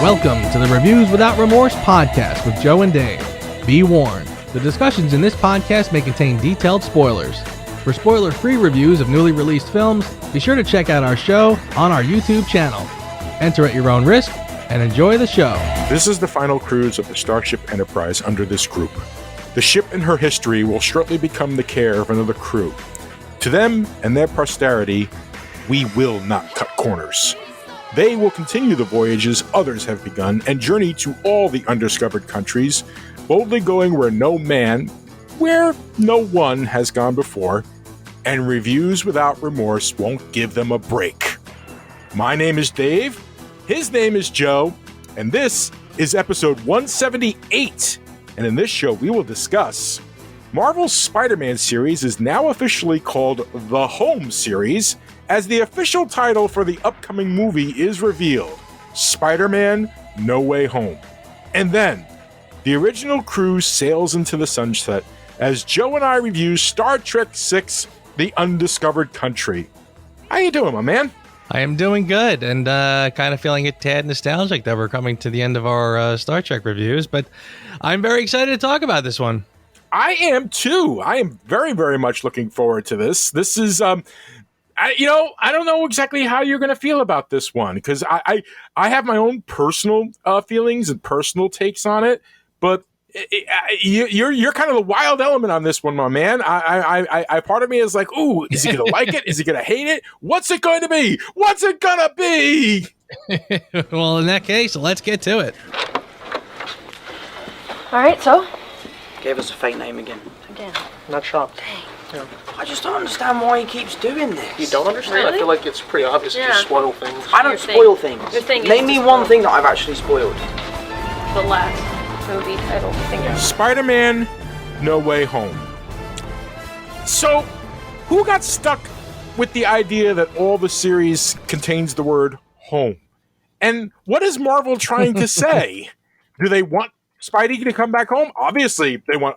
Welcome to the Reviews Without Remorse podcast with Joe and Dave. Be warned, the discussions in this podcast may contain detailed spoilers. For spoiler-free reviews of newly released films, be sure to check out our show on our YouTube channel. Enter at your own risk and enjoy the show. This is the final cruise of the Starship Enterprise under this group. The ship and her history will shortly become the care of another crew. To them and their posterity, we will not cut corners. They will continue the voyages others have begun and journey to all the undiscovered countries, boldly going where no one has gone before, and Reviews Without Remorse won't give them a break. My name is Dave, his name is Joe, and this is episode 178. And in this show, we will discuss Marvel's Spider-Man series is now officially called The Home Series, as the official title for the upcoming movie is revealed, Spider-Man No Way Home. And then, the original crew sails into the sunset as Joe and I review Star Trek VI, The Undiscovered Country. How you doing, my man? I am doing good, and kind of feeling a tad nostalgic that we're coming to the end of our Star Trek reviews, but I'm very excited to talk about this one. I am too. I am very, very much looking forward to this. This is... I don't know exactly how you're going to feel about this one, because I have my own personal feelings and personal takes on it, but you're kind of the wild element on this one, my man. I part of me is like, ooh, is he going to like it? Is he going to hate it? What's it going to be? What's it going to be? Well, in that case, let's get to it. All right, so? Gave us a fake name again. Not shocked. Dang. Yeah. I just don't understand why he keeps doing this. You don't understand? Really? I feel like it's pretty obvious to spoil things. I don't Your spoil thing. things. Your thing is Name to me spoil. one thing that I've actually spoiled. The last movie title. Spider-Man No Way Home. So, who got stuck with the idea that all the series contains the word home? And what is Marvel trying to say? Do they want Spidey to come back home? Obviously, they want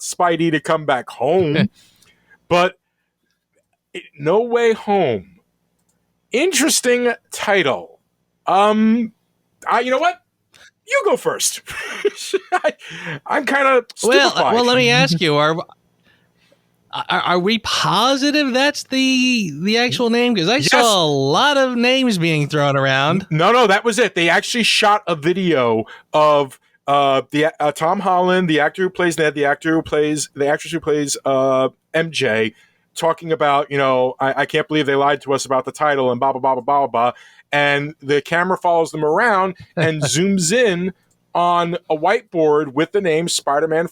Spidey to come back home, but No Way Home. Interesting title. You know what? You go first. I'm kind of stupefied. Well, let me ask you: Are we positive that's the actual name? Because I saw a lot of names being thrown around. No, that was it. They actually shot a video of Tom Holland, the actor who plays Ned, the actress who plays MJ, talking about, I can't believe they lied to us about the title and blah blah blah blah blah blah. And the camera follows them around and zooms in on a whiteboard with the name Spider-Man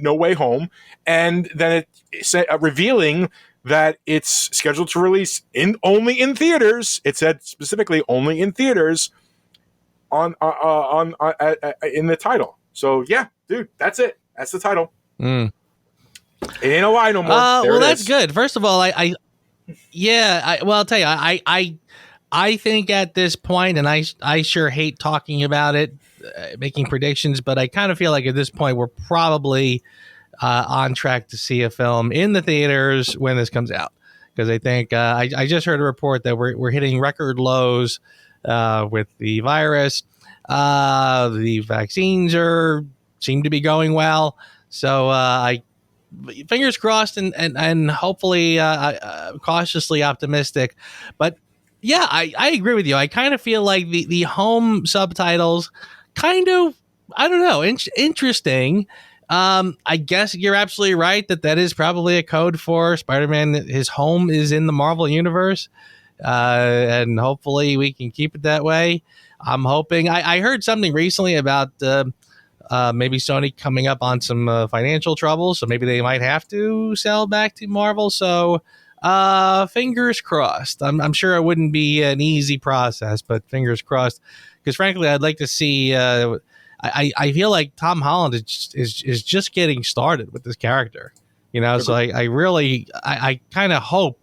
No Way Home, and then it revealing that it's scheduled to release only in theaters. It said specifically only in theaters on in the title. So yeah, dude, that's it. That's the title. It ain't a lie no more. Well, that's good. First of all, I'll tell you, I think at this point, and I sure hate talking about it, making predictions, but I kind of feel like at this point we're probably on track to see a film in the theaters when this comes out, because I think I just heard a report that we're hitting record lows with the virus. The vaccines seem to be going well, so I fingers crossed and hopefully cautiously optimistic, but. Yeah, I agree with you. I kind of feel like the home subtitles kind of, I don't know, interesting. I guess you're absolutely right that is probably a code for Spider-Man. His home is in the Marvel Universe, and hopefully we can keep it that way. I'm hoping. I heard something recently about maybe Sony coming up on some financial trouble, so maybe they might have to sell back to Marvel. So fingers crossed. I'm sure it wouldn't be an easy process, but fingers crossed. Because frankly, I'd like to see. I feel like Tom Holland is just getting started with this character. So I kind of hope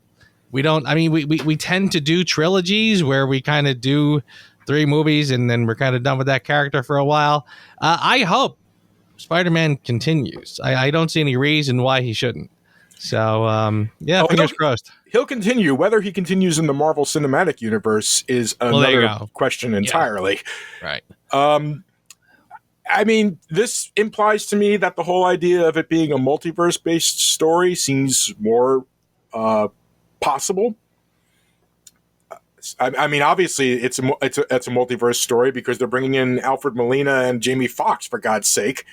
we don't. I mean, we tend to do trilogies where we kind of do 3 movies, and then we're kind of done with that character for a while. I hope Spider-Man continues. I don't see any reason why he shouldn't. So, fingers crossed. He'll continue. Whether he continues in the Marvel Cinematic Universe is there another question entirely. Right. I mean, this implies to me that the whole idea of it being a multiverse-based story seems more possible. I mean, obviously, it's a multiverse story because they're bringing in Alfred Molina and Jamie Foxx, for God's sake.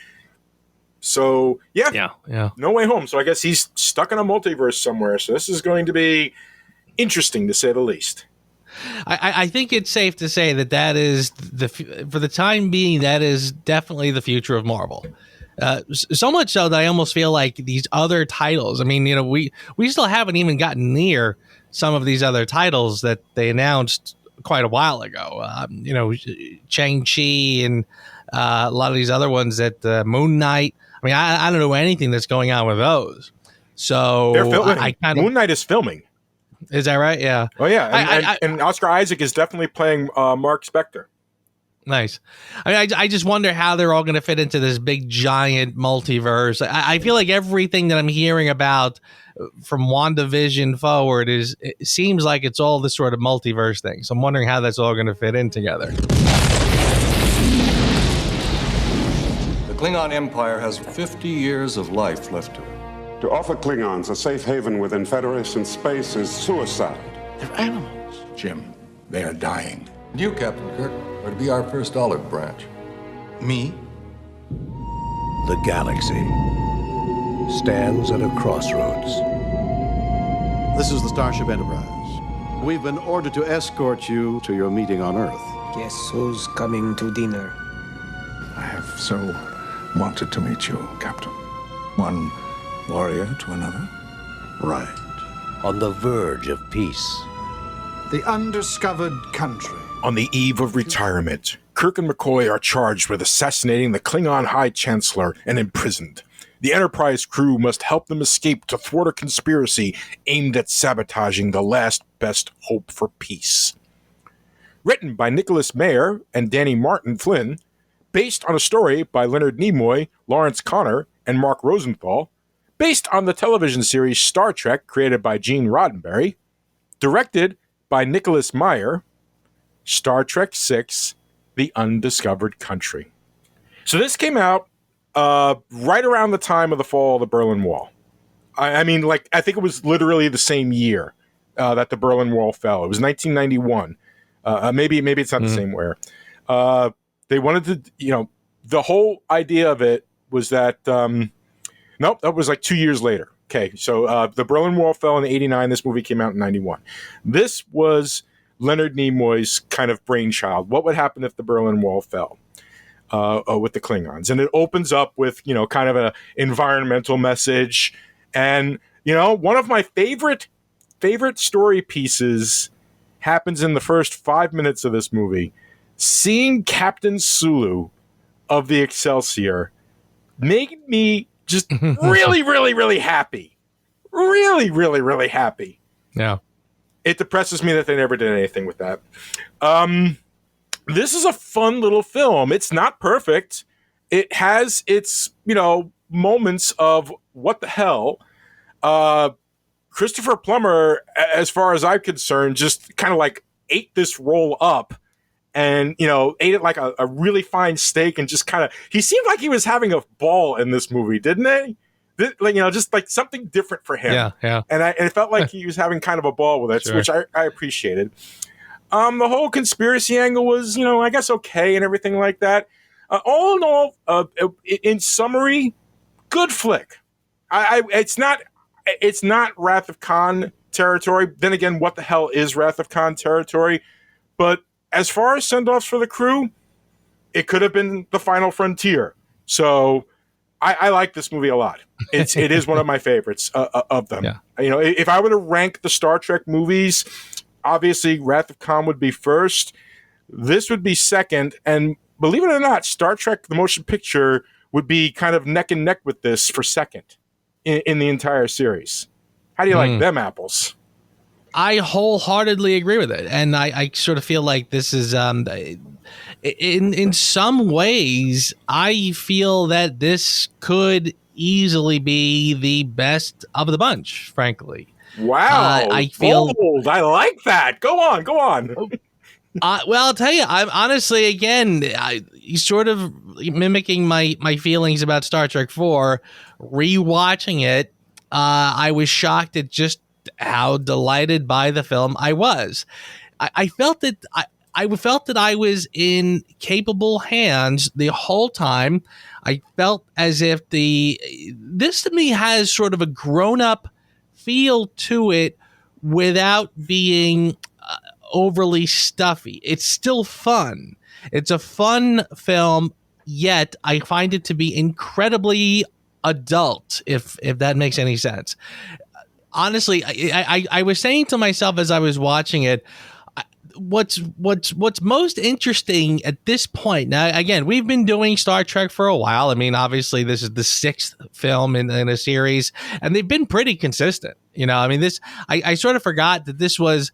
So, yeah. No Way Home. So I guess he's stuck in a multiverse somewhere. So this is going to be interesting, to say the least. I think it's safe to say that is for the time being, that is definitely the future of Marvel. So much so that I almost feel like these other titles. I mean, we still haven't even gotten near some of these other titles that they announced quite a while ago. Shang-Chi and a lot of these other ones that Moon Knight. I mean, I don't know anything that's going on with those. So they're filming. Moon Knight is filming. Is that right? Yeah. Oh, yeah. And Oscar Isaac is definitely playing Mark Spector. Nice. I mean, I just wonder how they're all going to fit into this big, giant multiverse. I feel like everything that I'm hearing about from WandaVision forward it seems like it's all this sort of multiverse thing. So I'm wondering how that's all going to fit in together. The Klingon Empire has 50 years of life left to it. To offer Klingons a safe haven within Federation space is suicide. They're animals. Jim, they are dying. And you, Captain Kirk, are to be our first olive branch. Me? The galaxy stands at a crossroads. This is the Starship Enterprise. We've been ordered to escort you to your meeting on Earth. Guess who's coming to dinner? I have so wanted to meet you, Captain. One warrior to another. Right. On the verge of peace. The undiscovered country. On the eve of retirement, Kirk and McCoy are charged with assassinating the Klingon High Chancellor and imprisoned. The Enterprise crew must help them escape to thwart a conspiracy aimed at sabotaging the last best hope for peace. Written by Nicholas Meyer and Danny Martin Flynn, based on a story by Leonard Nimoy, Lawrence Connor, and Mark Rosenthal, based on the television series Star Trek created by Gene Roddenberry, directed by Nicholas Meyer, Star Trek VI, The Undiscovered Country. So this came out right around the time of the fall of the Berlin Wall. I think it was literally the same year that the Berlin Wall fell. It was 1991. Maybe it's not the same year. They wanted to, the whole idea of it was that, that was like 2 years later. Okay, so the Berlin Wall fell in 89. This movie came out in 91. This was Leonard Nimoy's kind of brainchild. What would happen if the Berlin Wall fell with the Klingons? And it opens up with, kind of an environmental message. And, one of my favorite story pieces happens in the first 5 minutes of this movie. Seeing Captain Sulu of the Excelsior made me just really, really, really happy. Really, really, really happy. Yeah. It depresses me that they never did anything with that. This is a fun little film. It's not perfect. It has its, moments of what the hell. Christopher Plummer, as far as I'm concerned, just kind of like ate this role up and, ate it like a really fine steak and just kind of, he seemed like he was having a ball in this movie, didn't he? Just like something different for him. Yeah. And it felt like he was having kind of a ball with it, Sure. which I appreciated. The whole conspiracy angle was, I guess okay and everything like that. All in all, in summary, good flick. It's not Wrath of Khan territory. Then again, what the hell is Wrath of Khan territory? But as far as send-offs for the crew, it could have been The Final Frontier. So I like this movie a lot. It is one of my favorites of them. Yeah. If I were to rank the Star Trek movies, obviously Wrath of Khan would be first. This would be second. And believe it or not, Star Trek, the motion picture, would be kind of neck and neck with this for second in the entire series. How do you like them apples? I wholeheartedly agree with it, and I sort of feel like this is in some ways I feel that this could easily be the best of the bunch, frankly. Wow, I feel bold. I like that. Go on. well, I'll tell you, I'm honestly, again, sort of mimicking my feelings about Star Trek 4, rewatching it. I was shocked at just how delighted by the film I was. I felt that I felt that I was in capable hands the whole time. I felt as if this to me has sort of a grown-up feel to it without being overly stuffy. It's still fun. It's a fun film, yet I find it to be incredibly adult, if that makes any sense. Honestly, I was saying to myself as I was watching it, what's most interesting at this point. Now, again, we've been doing Star Trek for a while. I mean, obviously, this is the 6th film in a series, and they've been pretty consistent. You know, I mean, I sort of forgot that this was.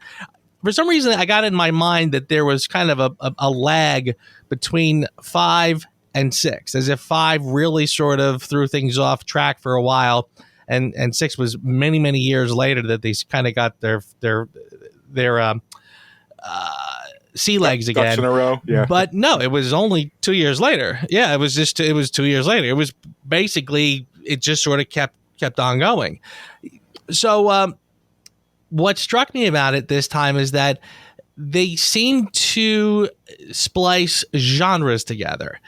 For some reason, I got in my mind that there was kind of a lag between 5 and 6, as if 5 really sort of threw things off track for a while, and 6 was many years later that they kind of got their sea legs again. Ducks in a row. Yeah. But no, it was only 2 years later. Yeah, it was 2 years later. It was basically, it just sort of kept on going. So what struck me about it this time is that they seem to splice genres together.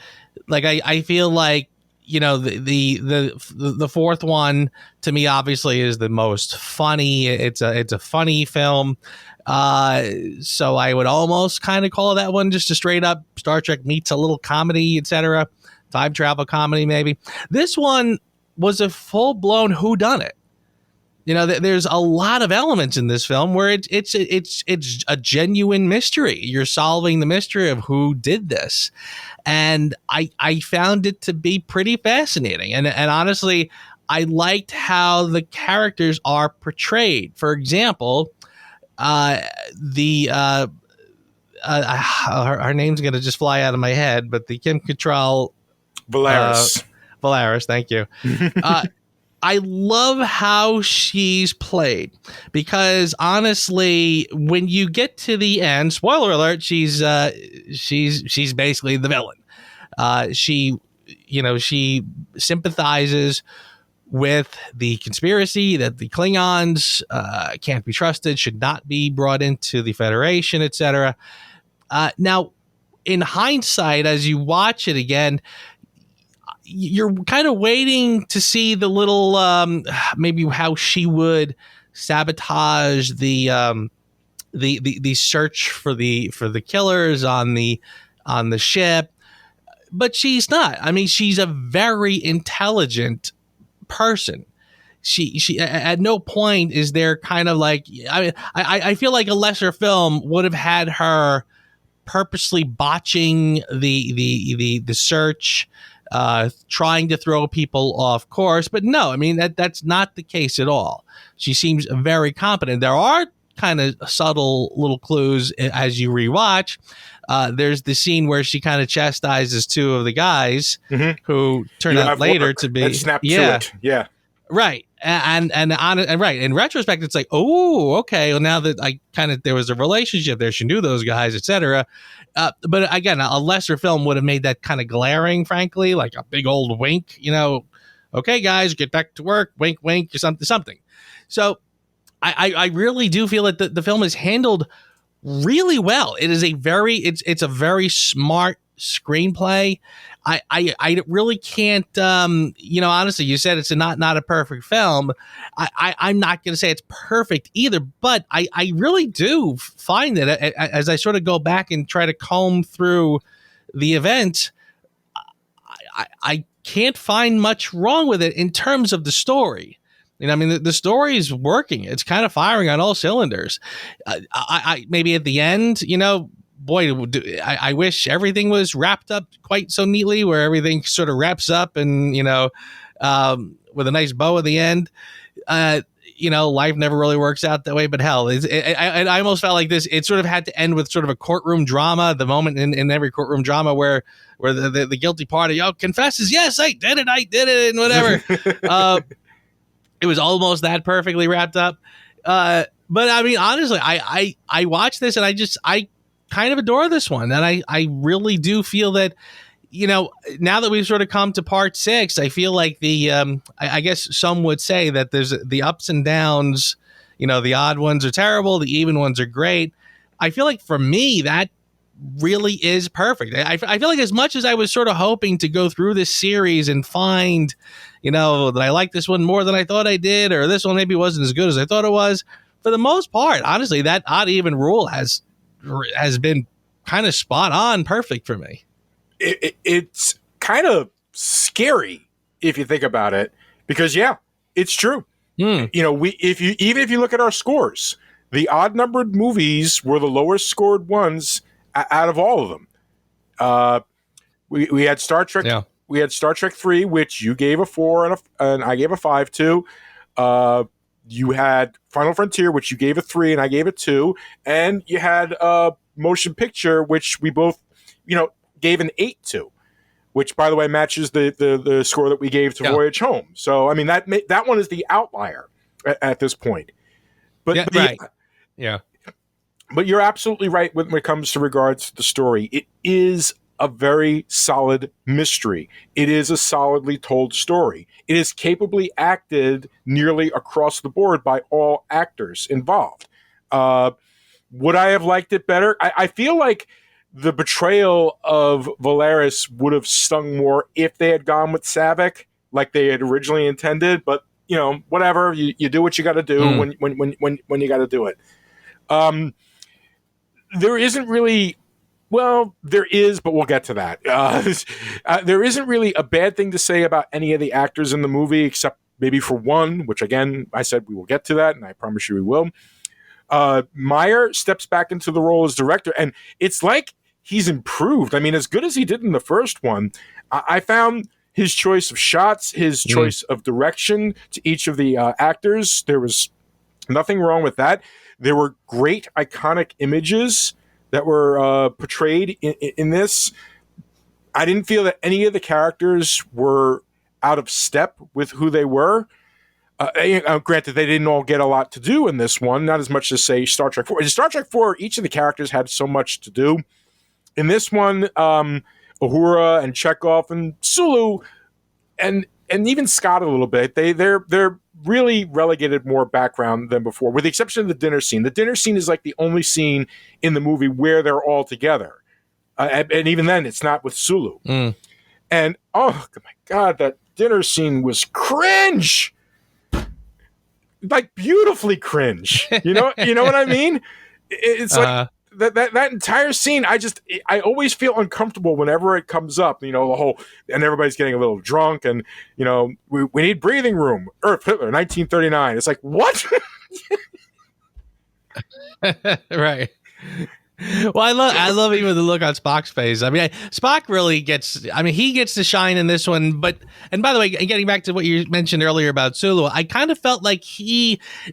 Like I feel like, you know, the fourth one to me obviously is the most funny. It's a funny film. So I would almost kind of call that one just a straight up Star Trek meets a little comedy, etc. Time travel comedy, maybe. This one was a full blown whodunit. You know, there's a lot of elements in this film where it's a genuine mystery. You're solving the mystery of who did this, and I found it to be pretty fascinating. And honestly, I liked how the characters are portrayed. For example, her name's gonna just fly out of my head, but the Kim Cattrall, Valeris, thank you. I love how she's played, because honestly, when you get to the end, spoiler alert, she's basically the villain. She sympathizes with the conspiracy that the Klingons can't be trusted, should not be brought into the Federation, etc. Now, in hindsight, as you watch it again, you're kind of waiting to see the little maybe how she would sabotage the search for the killers on the ship, but she's not. I mean, she's a very intelligent person. She at no point is there kind of like, I feel like a lesser film would have had her purposely botching the search, trying to throw people off course. But no, I mean, that's not the case at all. She seems very competent. There are kind of subtle little clues as you rewatch. There's the scene where she kind of chastises two of the guys who turn out later to be to it. Yeah. Right. And right. In retrospect, it's like, oh, okay. Well, now that there was a relationship there, she knew those guys, etc. But again, a lesser film would have made that kind of glaring, frankly, like a big old wink, you know, okay, guys, get back to work, wink, wink, or something. So I really do feel that the film is handled really well. It is it's a very smart screenplay. I really can't, honestly, you said it's not a perfect film. I'm not going to say it's perfect either, but I really do find that as I sort of go back and try to comb through the event, I can't find much wrong with it in terms of the story. You know, I mean, the story is working. It's kind of firing on all cylinders. I maybe at the end, you know, boy, I wish everything was wrapped up quite so neatly, where everything sort of wraps up and, you know, with a nice bow at the end. life never really works out that way, but hell, I almost felt like this, it sort of had to end with sort of a courtroom drama, the moment in every courtroom drama where the guilty party, confesses, yes, I did it, and whatever. It was almost that perfectly wrapped up. But I mean, honestly, I watched this and I kind of adore this one. And I really do feel that, now that we've sort of come to part 6, I feel like I guess some would say that there's the ups and downs, the odd ones are terrible, the even ones are great. I feel like for me, that really is perfect. I feel like as much as I was sort of hoping to go through this series and find, that I like this one more than I thought I did, or this one maybe wasn't as good as I thought it was, for the most part, honestly, that odd even rule has been kind of spot on perfect for me. It's kind of scary if you think about it, because it's true. If you look at our scores, the odd numbered movies were the lowest scored ones out of all of them. We had Star Trek. Yeah. We had Star Trek 3, which you gave a 4 and I gave a 5 to. You had Final Frontier, which you gave a 3 and I gave a 2, and you had Motion Picture, which we both, gave an 8 to, which, by the way, matches the score that we gave to Voyage Home. So, I mean, that one is the outlier at this point. But right. Yeah. But you're absolutely right when it comes to regards to the story. It is a very solid mystery. It is a solidly told story. It is capably acted nearly across the board by all actors involved. Would I have liked it better? I feel like the betrayal of Valeris would have stung more if they had gone with Savick like they had originally intended. But whatever, you do what you got to do when you got to do it. There isn't really. Well, there is, but we'll get to that. There isn't really a bad thing to say about any of the actors in the movie, except maybe for one, which, again, I said we will get to that, and I promise you we will. Meyer steps back into the role as director, and it's like he's improved. I mean, as good as he did in the first one, I found his choice of shots, his choice of direction to each of the actors, there was nothing wrong with that. There were great, iconic images that were portrayed in this. I didn't feel that any of the characters were out of step with who they were. Granted, they didn't all get a lot to do in this one, not as much as, say, Star Trek 4. In Star Trek 4, each of the characters had so much to do. In this one, Uhura and Chekhov and Sulu and even Scott a little bit, they're really relegated more background than before, with the exception of the dinner scene. The dinner scene is like the only scene in the movie where they're all together. And even then, it's not with Sulu. And, oh, my God, that dinner scene was cringe. Like, beautifully cringe. You know what I mean? It's like that entire scene. I always feel uncomfortable whenever it comes up. The whole, and everybody's getting a little drunk, and we need breathing room. Earth, Hitler, 1939. It's like, what? Right. Well, I love even the look on Spock's face. I mean, Spock really gets. I mean, he gets to shine in this one. And by the way, getting back to what you mentioned earlier about Sulu, I kind of felt like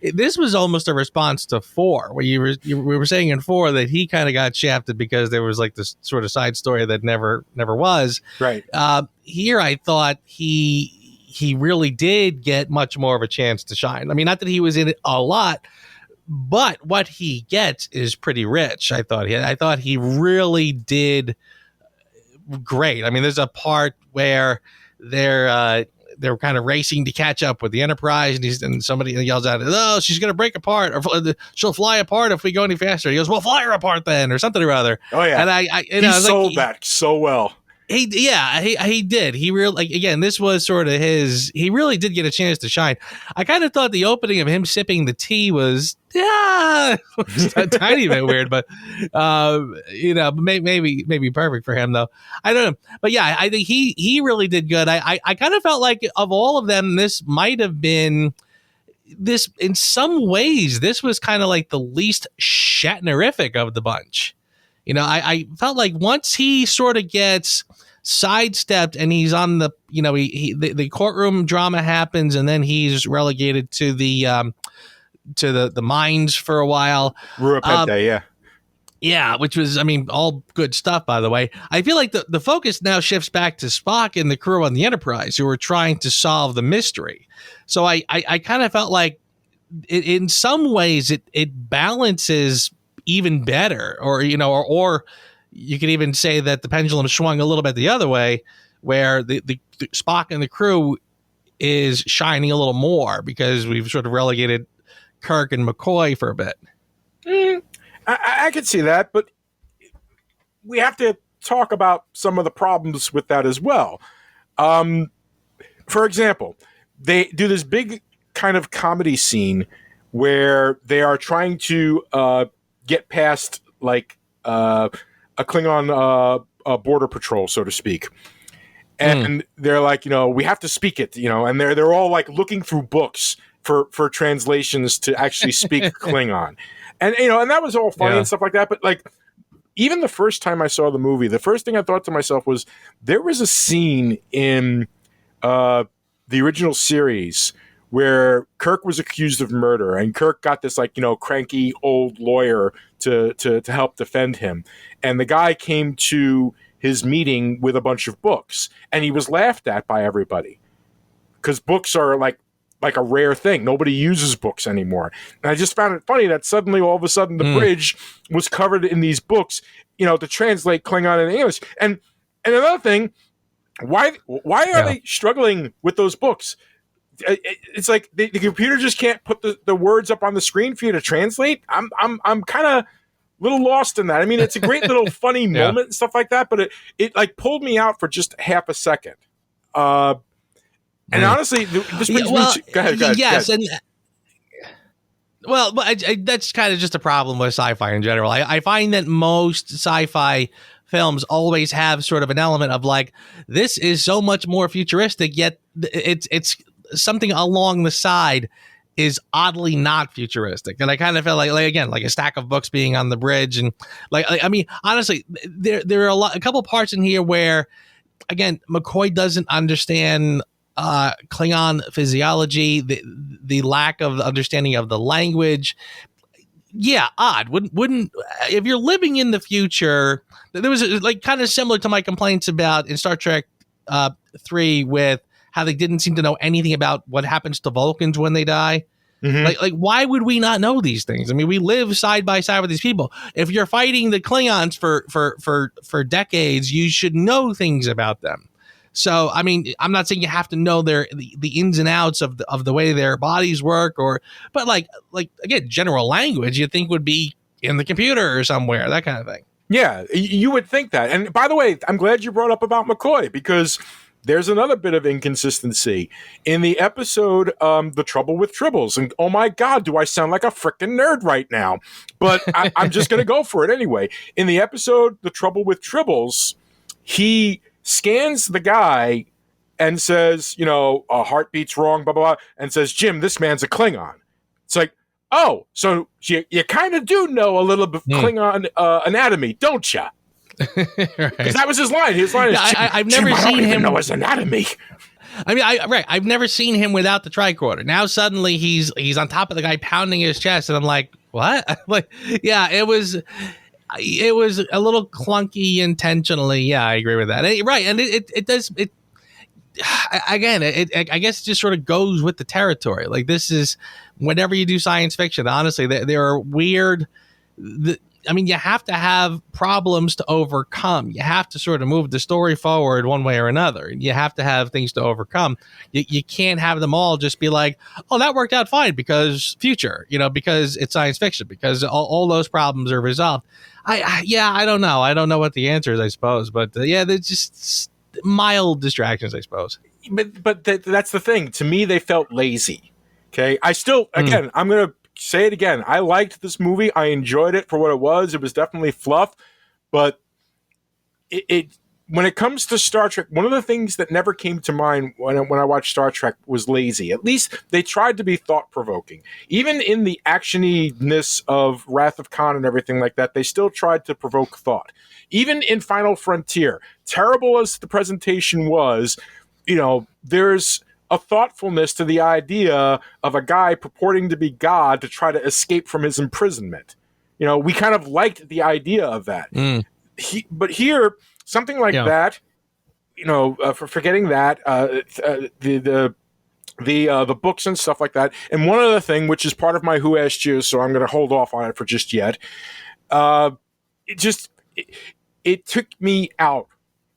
this was almost a response to 4, where we were saying in 4 that he kind of got shafted because there was like this sort of side story that never was. Right. Here, I thought he really did get much more of a chance to shine. I mean, not that he was in it a lot, but what he gets is pretty rich. I thought he really did great. I mean, there's a part where they're kind of racing to catch up with the Enterprise, and somebody yells out, "Oh, she's going to break apart, or she'll fly apart if we go any faster." He goes, "Well, fly her apart then," or something or other. Oh yeah, and he sold that so well. He did. He really, like, again, this was sort of he really did get a chance to shine. I kind of thought the opening of him sipping the tea was just a tiny bit weird, but maybe perfect for him though. I don't know. But yeah, I think he really did good. I kind of felt like of all of them, this might have been this in some ways, this was kind of like the least Shatnerific of the bunch. I felt like once he sort of gets sidestepped, and he's on the the courtroom drama happens, and then he's relegated to the mines for a while. Ruapente, yeah. Yeah, which was, I mean, all good stuff, by the way. I feel like the focus now shifts back to Spock and the crew on the Enterprise, who are trying to solve the mystery. So I kind of felt like in some ways it balances even better, or you could even say that the pendulum swung a little bit the other way, where the Spock and the crew is shining a little more because we've sort of relegated Kirk and McCoy for a bit. I could see that, but we have to talk about some of the problems with that as well. For example, they do this big kind of comedy scene where they are trying to get past like a Klingon border patrol, so to speak. And they're like, we have to speak it, and they're all like looking through books for translations to actually speak Klingon. And, and that was all funny and stuff like that. But like, even the first time I saw the movie, the first thing I thought to myself was there was a scene in the original series where Kirk was accused of murder, and Kirk got this like, cranky old lawyer to help defend him. And the guy came to his meeting with a bunch of books, and he was laughed at by everybody because books are like a rare thing. Nobody uses books anymore. And I just found it funny that suddenly, all of a sudden, the bridge was covered in these books, to translate Klingon into English. And another thing, why are they struggling with those books? It's like the computer just can't put the words up on the screen for you to translate. I'm kind of a little lost in that. I mean, it's a great little funny moment and stuff like that, but it like pulled me out for just half a second. And honestly, this brings me to... Go ahead. Yes, and well, that's kind of just a problem with sci-fi in general. I find that most sci-fi films always have sort of an element of like, this is so much more futuristic, yet it's something along the side is oddly not futuristic. And I kind of felt like again, like a stack of books being on the bridge, and like I mean, honestly, there are a couple parts in here where, again, McCoy doesn't understand Klingon physiology, the lack of understanding of the language. Yeah, odd. Wouldn't if you're living in the future? There was like kind of similar to my complaints about in Star Trek 3 with how they didn't seem to know anything about what happens to Vulcans when they die. Mm-hmm. Like why would we not know these things? I mean, we live side by side with these people. If you're fighting the Klingons for decades, you should know things about them. So, I mean, I'm not saying you have to know the ins and outs of the way their bodies work, but like again, general language you think would be in the computer or somewhere, that kind of thing. Yeah, you would think that. And by the way, I'm glad you brought up about McCoy, because there's another bit of inconsistency in the episode, The Trouble with Tribbles. And oh my God, do I sound like a freaking nerd right now? But I'm just going to go for it anyway. In the episode, The Trouble with Tribbles, he scans the guy and says, a heartbeat's wrong, blah, blah, blah, and says, Jim, this man's a Klingon. It's like, oh, so you kind of do know a little bit Klingon anatomy, don't you? Because that was his line. His line is, I've never seen him know his anatomy. I mean, I've never seen him without the tricorder. Now suddenly he's on top of the guy pounding his chest, and I'm like, what? Like, yeah, it was a little clunky intentionally. Yeah, I agree with that. Right, and it does it again. I guess it just sort of goes with the territory. Like, this is whenever you do science fiction. Honestly, there are weird. I mean, you have to have problems to overcome. You have to sort of move the story forward one way or another. You have to have things to overcome. You can't have them all just be like, oh, that worked out fine because future, because it's science fiction, because all those problems are resolved. I don't know. I don't know what the answer is, I suppose. But they're just mild distractions, I suppose. But that's the thing. To me, they felt lazy. Okay. I still, again, I'm going to say it again. I liked this movie. I enjoyed it for what it was. It was definitely fluff, but it when it comes to Star Trek, one of the things that never came to mind when I watched Star Trek was lazy. At least they tried to be thought-provoking. Even in the actioniness of Wrath of Khan and everything like that, they still tried to provoke thought. Even in Final Frontier, terrible as the presentation was, there's a thoughtfulness to the idea of a guy purporting to be God to try to escape from his imprisonment. We kind of liked the idea of that. But here, something like that, for forgetting that, the books and stuff like that. And one other thing, which is part of my Who Asked You, so I'm going to hold off on it for just yet. It took me out.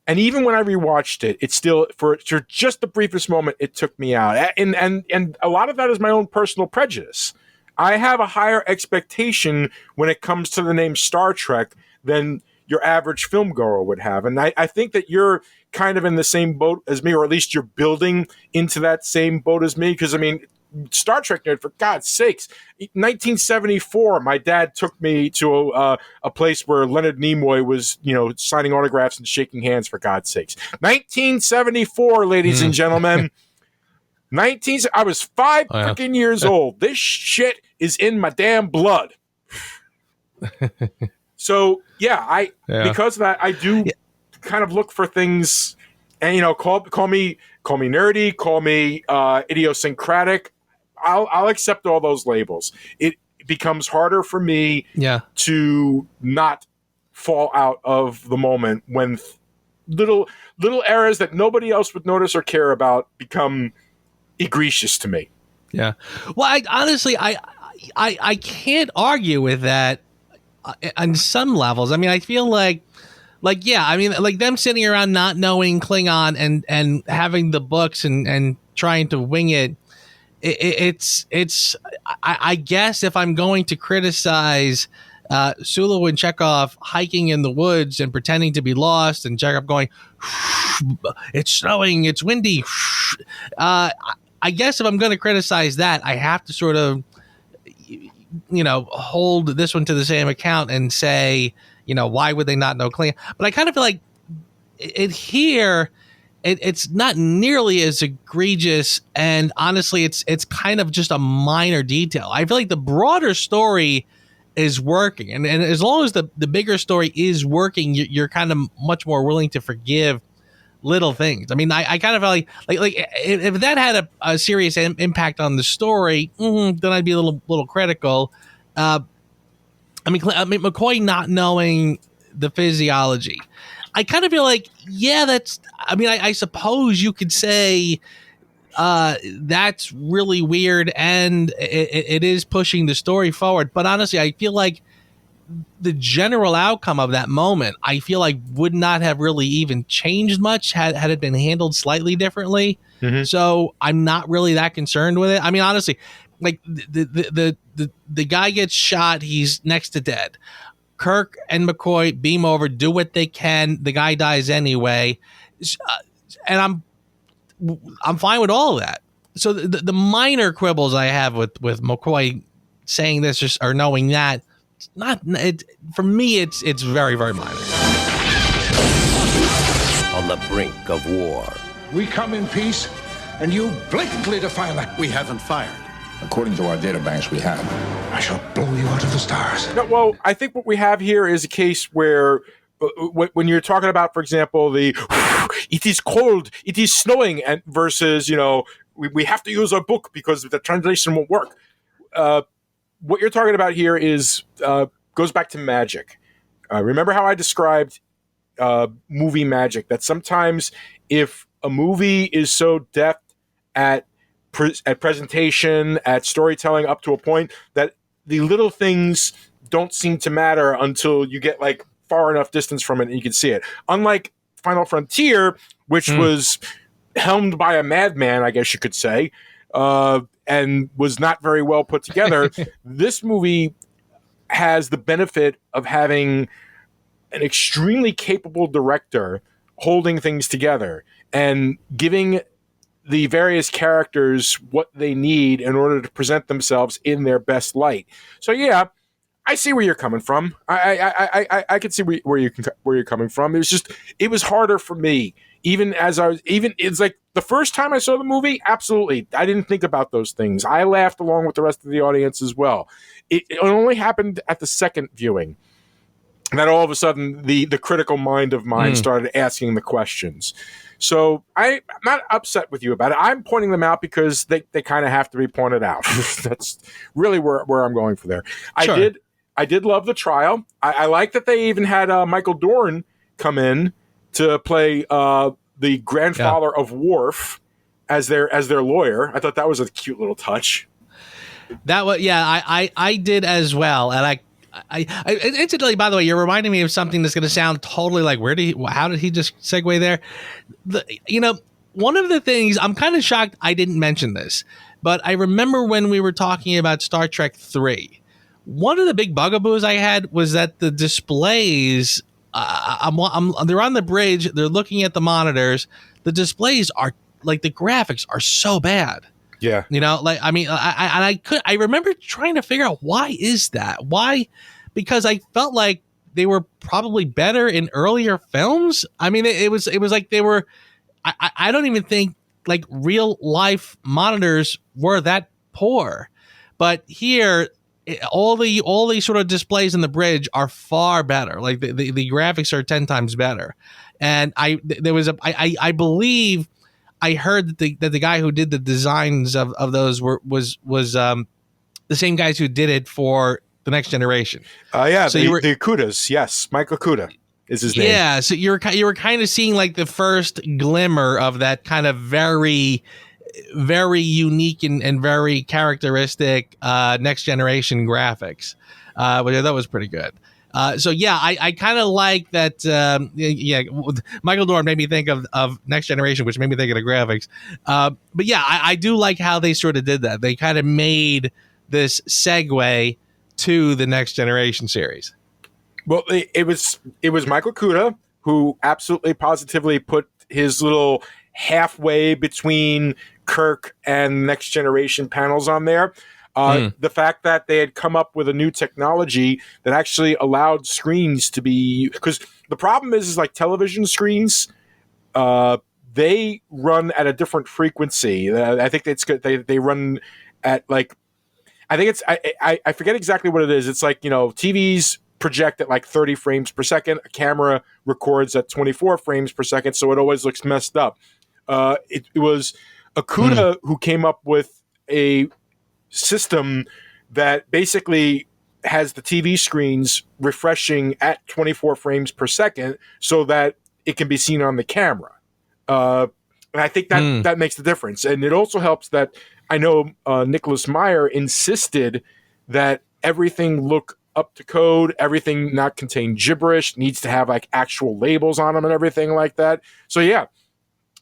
And even when I rewatched it, it's still, for just the briefest moment, it took me out. And a lot of that is my own personal prejudice. I have a higher expectation when it comes to the name Star Trek than your average film goer would have. And I think that you're kind of in the same boat as me, or at least you're building into that same boat as me. Because, Star Trek nerd, for God's sakes, 1974, my dad took me to a place where Leonard Nimoy was, signing autographs and shaking hands, for God's sakes. 1974, ladies and gentlemen. I was 5 freaking years old. This shit is in my damn blood. So because of that, I do kind of look for things, and call me nerdy, call me idiosyncratic. I'll accept all those labels. It becomes harder for me to not fall out of the moment when little errors that nobody else would notice or care about become egregious to me. Yeah. Well, I can't argue with that on some levels. I feel like them sitting around not knowing Klingon and having the books and trying to wing it. I guess if I'm going to criticize Sulu and Chekhov hiking in the woods and pretending to be lost, and Chekhov going, it's snowing, it's windy. I guess if I'm going to criticize that, I have to sort of, hold this one to the same account and say, why would they not know Klingon? But I kind of feel like it's not nearly as egregious, and honestly, it's kind of just a minor detail. I feel like the broader story is working, and as long as the bigger story is working, you're kind of much more willing to forgive little things. I kind of felt like if that had a serious impact on the story, then I'd be a little critical. McCoy not knowing the physiology, I kind of feel like, that's, I suppose you could say that's really weird, and it is pushing the story forward. But honestly, I feel like the general outcome of that moment, I feel like would not have really even changed much had it been handled slightly differently. So I'm not really that concerned with it. Honestly, like the guy gets shot, he's next to dead. Kirk and McCoy beam over, do what they can. The guy dies anyway, and I'm fine with all of that. So the minor quibbles I have with McCoy saying this or knowing that, for me, it's very, very minor. On the brink of war. We come in peace, and you blatantly defy that. We haven't fired. According to our databanks we have, I shall blow you out of the stars. No, well, I think what we have here is a case where when you're talking about, for example, it is cold, it is snowing, and versus, we have to use our book because the translation won't work. What you're talking about here is goes back to magic. Remember how I described movie magic? That sometimes if a movie is so deft at presentation, at storytelling up to a point, that the little things don't seem to matter until you get like far enough distance from it and you can see it. Unlike Final Frontier, which was helmed by a madman, I guess you could say, and was not very well put together, this movie has the benefit of having an extremely capable director holding things together and giving the various characters what they need in order to present themselves in their best light. So yeah, I see where you're coming from. I can see where you're coming from. It was harder for me. It's like the first time I saw the movie, absolutely, I didn't think about those things. I laughed along with the rest of the audience as well. It only happened at the second viewing that all of a sudden the critical mind of mine started asking the questions. So I'm not upset with you about it. I'm pointing them out because they kind of have to be pointed out. That's really where I'm going for there. Sure. I did love the trial. I like that they even had Michael Dorn come in to play the grandfather of Worf as their lawyer. I thought that was a cute little touch. That was I did as well, and I incidentally, by the way, you're reminding me of something that's going to sound totally like how did he just segue there? One of the things I'm kind of shocked I didn't mention this, but I remember when we were talking about Star Trek 3, one of the big bugaboos I had was that the displays. They're on the bridge. They're looking at the monitors. The displays are like the graphics are so bad. Yeah, I remember trying to figure out why is that? Why? Because I felt like they were probably better in earlier films. I mean, it was like they were. I don't even think like real life monitors were that poor, but here all these sort of displays in the bridge are far better. Like the graphics are 10 times better, and I believe. I heard that the guy who did the designs of those was the same guys who did it for The Next Generation. Yeah, so the Okudas, yes, Michael Okuda is his name. Yeah, so you were kind of seeing like the first glimmer of that kind of very, very unique and very characteristic Next Generation graphics, which I thought was pretty good. I kind of like that. Michael Dorn made me think of Next Generation, which made me think of the graphics. I do like how they sort of did that. They kind of made this segue to the Next Generation series. Well, it was Michael Kuda who absolutely positively put his little halfway between Kirk and Next Generation panels on there. The fact that they had come up with a new technology that actually allowed screens to be, because the problem is like television screens, they run at a different frequency. I think it's good. They run at like, I think it's, I forget exactly what it is. It's like, TVs project at like 30 frames per second. A camera records at 24 frames per second. So it always looks messed up. It was Okuda who came up with a system that basically has the TV screens refreshing at 24 frames per second so that it can be seen on the camera. And I think that makes the difference. And it also helps that I know Nicholas Meyer insisted that everything look up to code, everything not contain gibberish, needs to have like actual labels on them and everything like that. So yeah,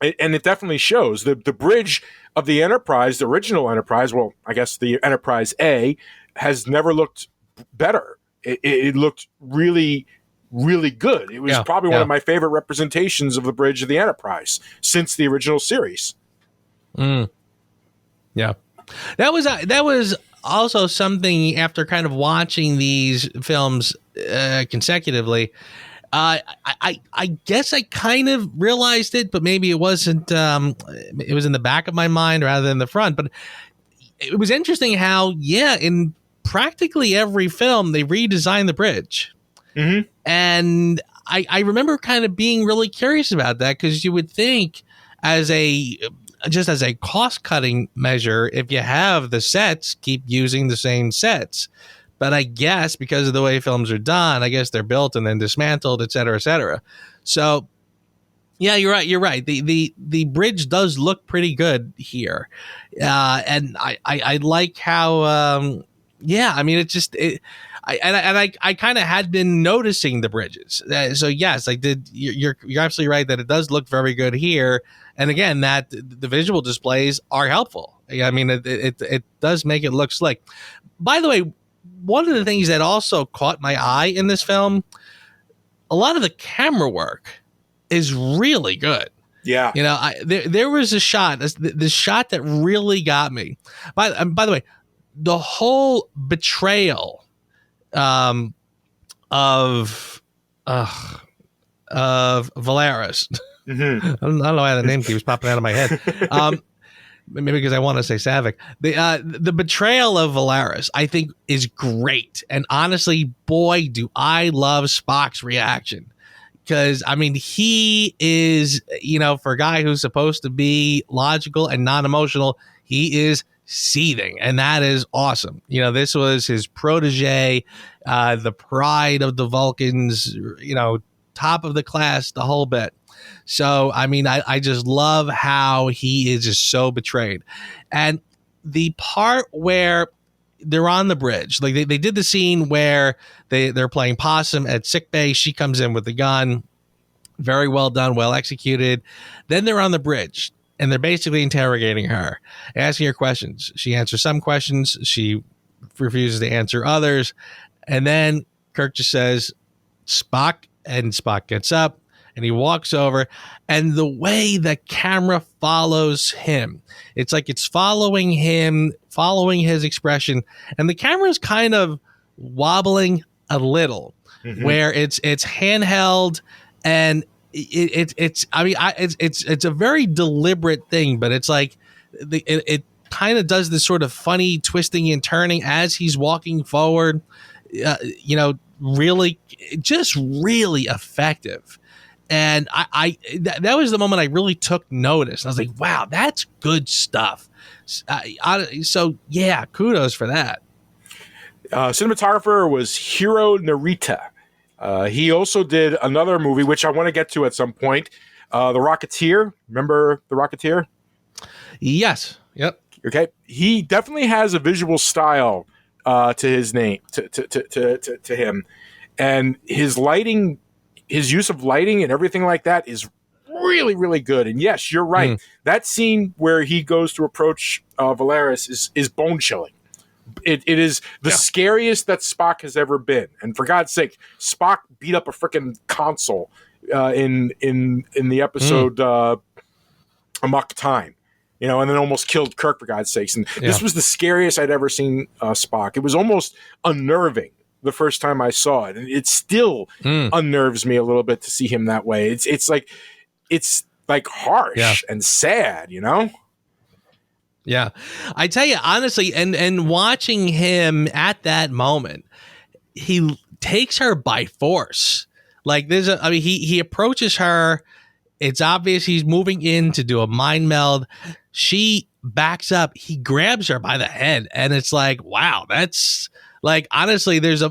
and it definitely shows. The bridge of the Enterprise, the original Enterprise, well, I guess the Enterprise A, has never looked better. It looked really, really good. It was probably one of my favorite representations of the bridge of the Enterprise since the original series. Yeah. That was also something after kind of watching these films consecutively. I guess I kind of realized it, but maybe it wasn't. It was in the back of my mind rather than the front. But it was interesting how, in practically every film they redesigned the bridge, and I remember kind of being really curious about that because you would think, as a cost cutting measure, if you have the sets, keep using the same sets. But I guess because of the way films are done, I guess they're built and then dismantled, et cetera, et cetera. So, yeah, you're right. You're right. The bridge does look pretty good here, and I like how. I mean, I kind of had been noticing the bridges. So yes, I did. You're absolutely right that it does look very good here. And again, that the visual displays are helpful. I mean, it does make it look slick. By the way, one of the things that also caught my eye in this film, a lot of the camera work is really good. Yeah. There was a shot, the shot that really got me. By the way, the whole betrayal of Valaris. Mm-hmm. I don't know why the name keeps popping out of my head. Maybe because I want to say Savick. The betrayal of Valaris, I think, is great. And honestly, boy, do I love Spock's reaction. Because, I mean, he is, for a guy who's supposed to be logical and non-emotional, he is seething. And that is awesome. This was his protege, the pride of the Vulcans, top of the class, the whole bit. So, I mean, I just love how he is just so betrayed. And the part where they're on the bridge, like they did the scene where they're playing possum at sickbay. She comes in with the gun. Very well done, well executed. Then they're on the bridge and they're basically interrogating her, asking her questions. She answers some questions. She refuses to answer others. And then Kirk just says, Spock, and Spock gets up. And he walks over, and the way the camera follows him, it's like it's following him, following his expression, and the camera is kind of wobbling a little, where it's handheld, and it's a very deliberate thing, but it's like it kind of does this sort of funny twisting and turning as he's walking forward, really effective. And that was the moment I really took notice. I was like, wow, that's good stuff. So, yeah, kudos for that. Cinematographer was Hiro Narita. He also did another movie, which I want to get to at some point, The Rocketeer. Remember The Rocketeer? Yes. Yep. Okay. He definitely has a visual style to his name, to him. And his lighting... His use of lighting and everything like that is really, really good. And yes, you're right. That scene where he goes to approach Valaris is bone chilling. It is the scariest that Spock has ever been. And for God's sake, Spock beat up a freaking console in the episode Amok Time, and then almost killed Kirk, for God's sakes. And this was the scariest I'd ever seen Spock. It was almost unnerving the first time I saw it, and it still unnerves me a little bit to see him that way. It's like harsh and sad, Yeah, I tell you honestly, and watching him at that moment, he takes her by force. Like he approaches her. It's obvious he's moving in to do a mind meld. She backs up. He grabs her by the head, and it's like, wow, that's. Like, honestly, there's a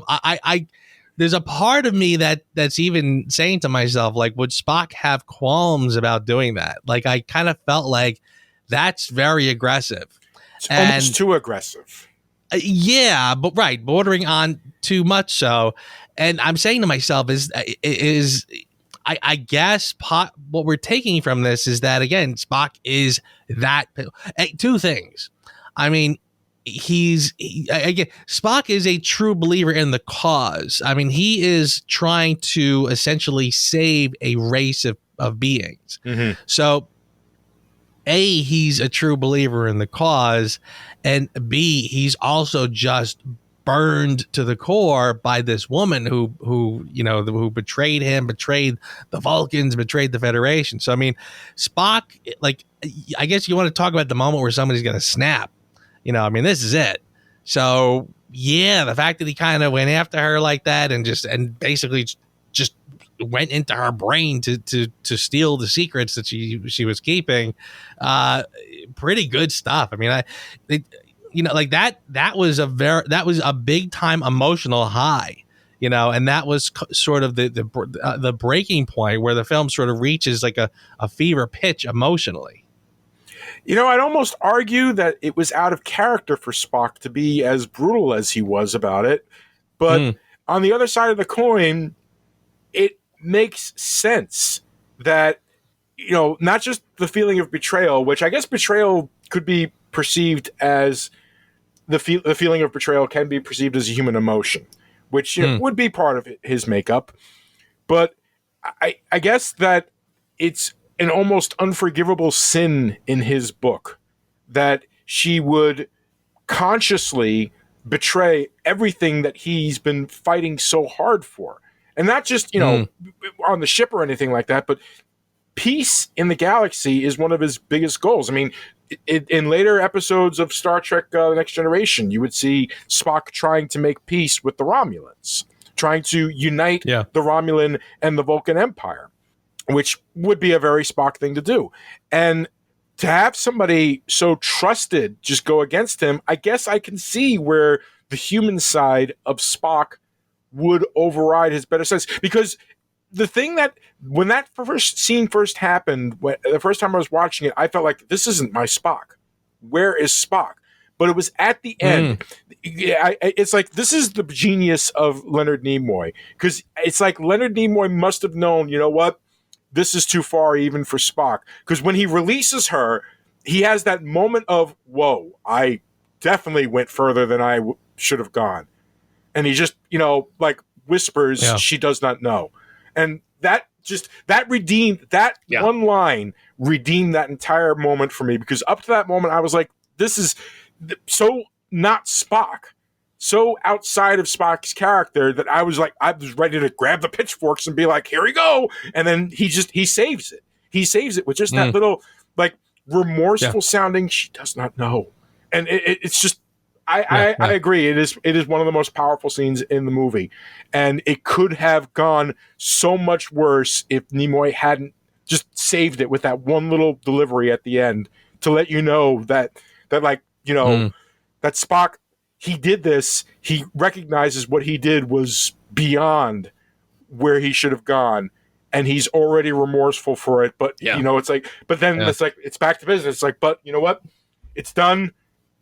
part of me that's even saying to myself, like, would Spock have qualms about doing that? Like, I kind of felt like that's very aggressive. It's almost too aggressive. Yeah, but right, bordering on too much so. And I'm saying to myself I guess what we're taking from this is that, again, Spock is that two things. I mean, again, Spock is a true believer in the cause. I mean, he is trying to essentially save a race of beings. So, A, he's a true believer in the cause, and B, he's also just burned to the core by this woman who betrayed him, betrayed the Vulcans, betrayed the Federation. So, I mean, Spock, like, I guess you want to talk about the moment where somebody's going to snap. I mean, this is it. So, yeah, the fact that he kind of went after her like that and basically just went into her brain to steal the secrets that she was keeping, pretty good stuff. I mean, that was a big time emotional high, and that was sort of the breaking point where the film sort of reaches like a fever pitch emotionally. I'd almost argue that it was out of character for Spock to be as brutal as he was about it. But on the other side of the coin, it makes sense that, not just the feeling of betrayal, which I guess betrayal could be perceived as the feeling of betrayal can be perceived as a human emotion, which would be part of his makeup. But I guess that it's an almost unforgivable sin in his book that she would consciously betray everything that he's been fighting so hard for. And not just, on the ship or anything like that, but peace in the galaxy is one of his biggest goals. I mean, in later episodes of Star Trek The Next Generation, you would see Spock trying to make peace with the Romulans, trying to unite the Romulan and the Vulcan Empire, which would be a very Spock thing to do. And to have somebody so trusted just go against him, I guess I can see where the human side of Spock would override his better sense. Because the thing that, when that first scene first happened, the first time I was watching it, I felt like, this isn't my Spock. Where is Spock? But it was at the end. It's like, this is the genius of Leonard Nimoy. Because it's like Leonard Nimoy must have known, you know what? This is too far even for Spock. Because when he releases her, he has that moment of, whoa, I definitely went further than I should have gone. And he just, whispers, she does not know. And that redeemed, one line redeemed that entire moment for me. Because up to that moment, I was like, this is so not Spock. So outside of Spock's character that I was ready to grab the pitchforks and be like, here we go. And then he saves it. He saves it with just that little, remorseful sounding, she does not know. And it's just, I agree. It is one of the most powerful scenes in the movie. And it could have gone so much worse if Nimoy hadn't just saved it with that one little delivery at the end to let you know that Spock, he did this. He recognizes what he did was beyond where he should have gone, and he's already remorseful for it. But it's like, but then it's like, it's back to business. It's like, but you know what? It's done.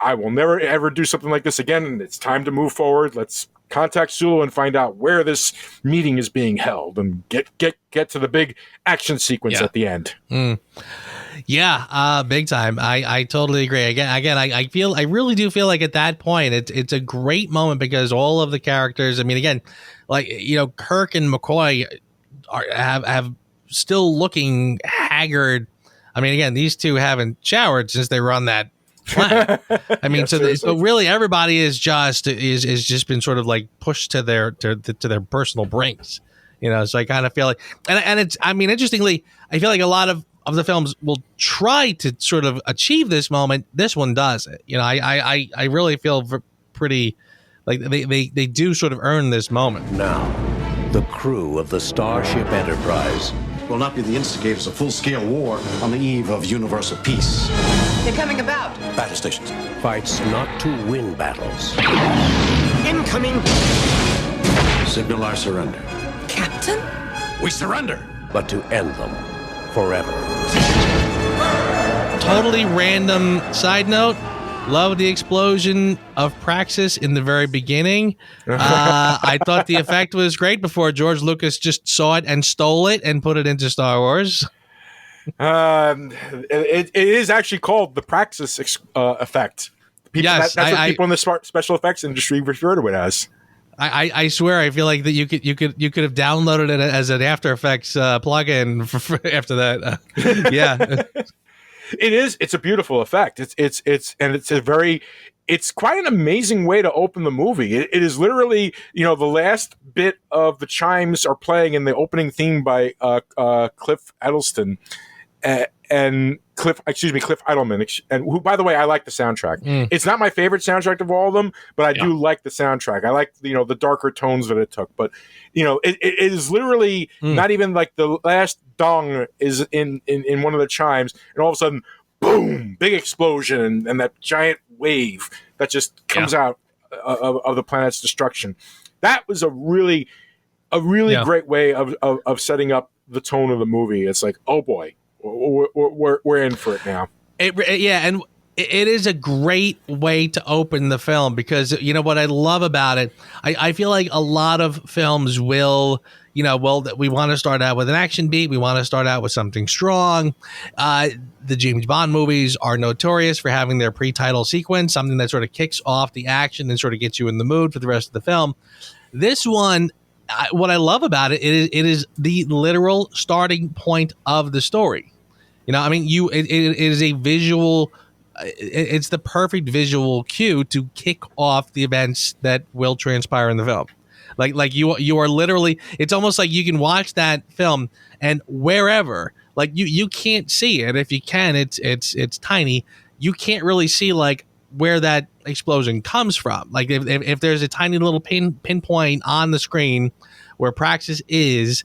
I will never ever do something like this again, and it's time to move forward. Let's contact Sulu and find out where this meeting is being held, and get to the big action sequence at the end. Yeah, big time. I totally agree. Again, I really do feel like at that point, it's a great moment because all of the characters, I mean, again, Kirk and McCoy have still looking haggard. I mean, again, these two haven't showered since they were on that planet. I mean, so really everybody is just been sort of like pushed to their personal brinks, so I kind of feel like, and it's, I mean, interestingly, I feel like a lot of the films will try to sort of achieve this moment. This one does it. I really feel pretty like they do sort of earn this moment. Now, the crew of the Starship Enterprise will not be the instigators of full-scale war on the eve of universal peace. They're coming about. Battle stations. Fights not to win battles. Incoming. Signal our surrender. Captain? We surrender. But to end them forever. Totally random side note. Love the explosion of Praxis in the very beginning. I thought the effect was great before George Lucas just saw it and stole it and put it into Star Wars. It is actually called the Praxis effect. That's what people in the special effects industry refer to it as. I swear, I feel like that you could have downloaded it as an After Effects plugin after that. It is. It's a beautiful effect. It's quite an amazing way to open the movie. It is literally, the last bit of the chimes are playing in the opening theme by Cliff Edelson and Cliff Eidelman, and who, by the way, I like the soundtrack. It's not my favorite soundtrack of all of them, but I do like the soundtrack. I like the darker tones that it took, but it is literally not even like the last dong is in one of the chimes, and all of a sudden, boom, big explosion, and that giant wave that just comes out of the planet's destruction. That was a really great way of setting up the tone of the movie. It's like, oh boy, we're in for it now. And it is a great way to open the film because what I love about it, I feel like a lot of films will, we want to start out with an action beat, we want to start out with something strong. The James Bond movies are notorious for having their pre-title sequence, something that sort of kicks off the action and sort of gets you in the mood for the rest of the film. This one, what I love about it is the literal starting point of the story. It is a visual it's the perfect visual cue to kick off the events that will transpire in the film. Like you are literally, it's almost like you can watch that film and wherever, like you can't see it. If you can, it's tiny. You can't really see like where that explosion comes from. Like if there's a tiny little pinpoint on the screen where Praxis is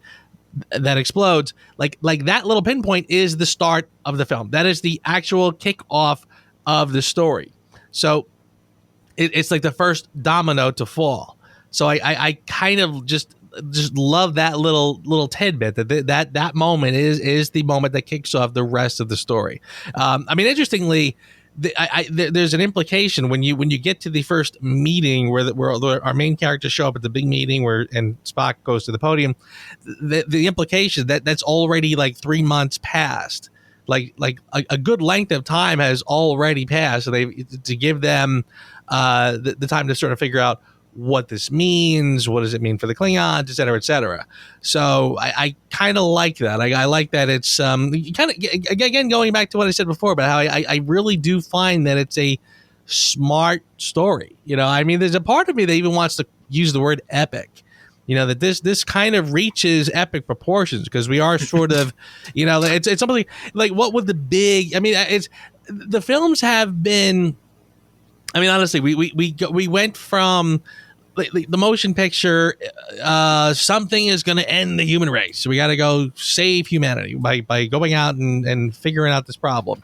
that explodes, like that little pinpoint is the start of the film. That is the actual kickoff of the story. So it's like the first domino to fall. So I kind of just love that little tidbit that moment is the moment that kicks off the rest of the story. I mean, interestingly, there's an implication when you get to the first meeting where our main characters show up at the big meeting and Spock goes to the podium. The implication that's already like 3 months past. Like a good length of time has already passed, so to give them the time to sort of figure out what this means, what does it mean for the Klingons, et cetera, et cetera. So I kind of like that. I like that it's kind of, again, going back to what I said before about how I really do find that it's a smart story. You know, I mean, there's a part of me that even wants to use the word epic. You know, that this kind of reaches epic proportions because we are sort of, you know, it's something like what would the big, I mean, it's the films have been, I mean, honestly, we went from the motion picture, something is going to end the human race. So we got to go save humanity by going out and figuring out this problem.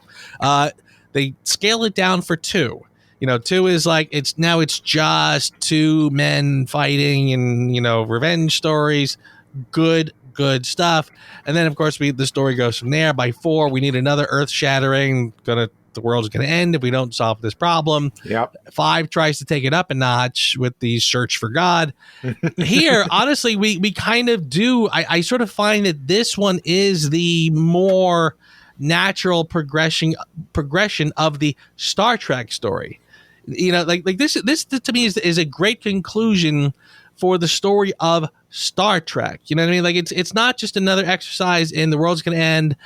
They scale it down for 2. You know, 2 is like it's just 2 men fighting and, you know, revenge stories, good stuff. And then of course the story goes from there. By 4, we need another earth shattering, the world's going to end if we don't solve this problem. Yep. 5 tries to take it up a notch with the search for God. Here, honestly, we kind of do. I sort of find that this one is the more natural progression of the Star Trek story. You know, like this to me is a great conclusion for the story of Star Trek. You know what I mean? Like it's not just another exercise in the world's going to end.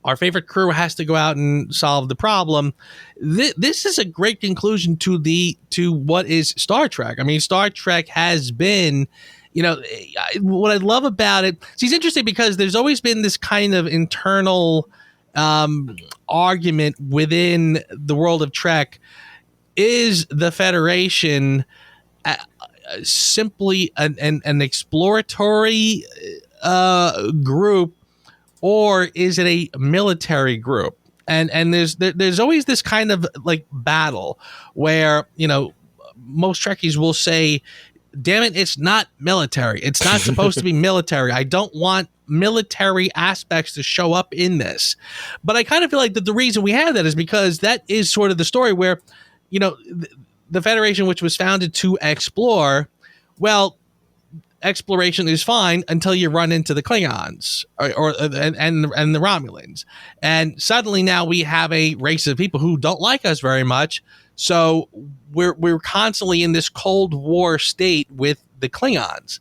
Our favorite crew has to go out and solve the problem. This is a great conclusion to what is Star Trek. I mean, Star Trek has been, you know, what I love about it. See, it's interesting because there's always been this kind of internal argument within the world of Trek. Is the Federation simply an exploratory group, or is it a military group? And there's always this kind of like battle where, you know, most Trekkies will say, damn it, it's not military. It's not supposed to be military. I don't want military aspects to show up in this. But I kind of feel like that the reason we have that is because that is sort of the story where, you know, the Federation, which was founded to explore, well, exploration is fine until you run into the Klingons and the Romulans, and suddenly now we have a race of people who don't like us very much. So we're constantly in this Cold War state with the Klingons.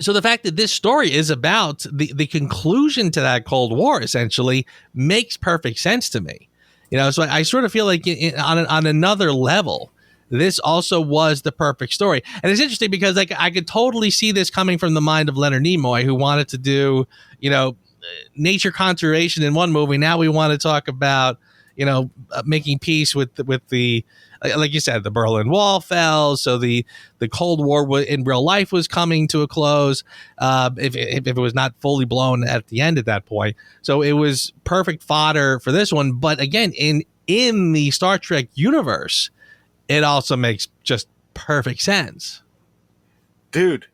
So the fact that this story is about the conclusion to that Cold War essentially makes perfect sense to me. You know, so I sort of feel like on another level, this also was the perfect story. And it's interesting because I could totally see this coming from the mind of Leonard Nimoy, who wanted to do, you know, nature conservation in one movie. Now we want to talk about, you know, making peace with the, like you said, the Berlin Wall fell. So the Cold War in real life was coming to a close, if it was not fully blown at the end at that point. So it was perfect fodder for this one. But again, in the Star Trek universe, it also makes just perfect sense. Dude,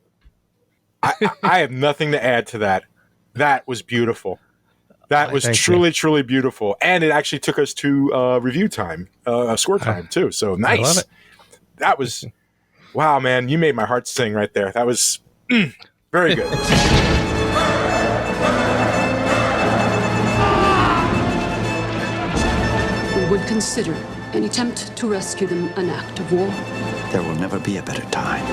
I have nothing to add to that. That was beautiful. That was truly beautiful. And it actually took us to review time, score time, too. So nice. I love it. That was, wow, man. You made my heart sing right there. That was very good. We would consider an attempt to rescue them an act of war. There will never be a better time.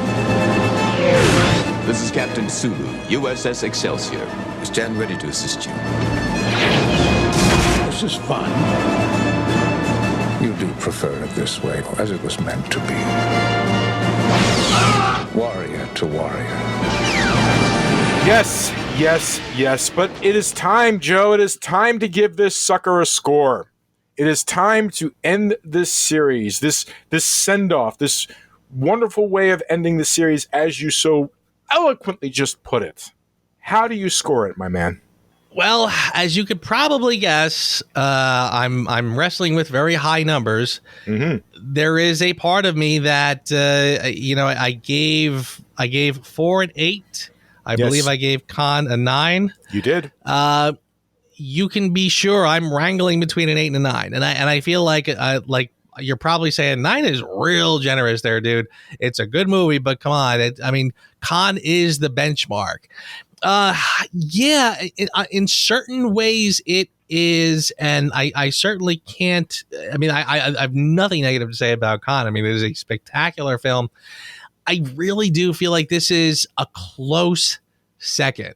This is Captain Sulu, USS Excelsior. We stand ready to assist you. This This is fun. You do prefer it this way, as it was meant to be. Warrior to warrior. Yes, yes, yes. But it is time, Joe. It is time to give this sucker a score. It is time to end this series, this send-off, this wonderful way of ending the series, as you so eloquently just put it. How do you score it, my man? Well, as you could probably guess, I'm wrestling with very high numbers. Mm-hmm. There is a part of me that I gave 4 and 8. I believe I gave Khan a 9. You did. You can be sure I'm wrangling between an 8 and a 9, and I feel like you're probably saying 9 is real generous there, dude. It's a good movie, but come on, Khan is the benchmark. In certain ways it is, and I certainly can't. I have nothing negative to say about Khan. It is a spectacular film. I really do feel like this is a close second.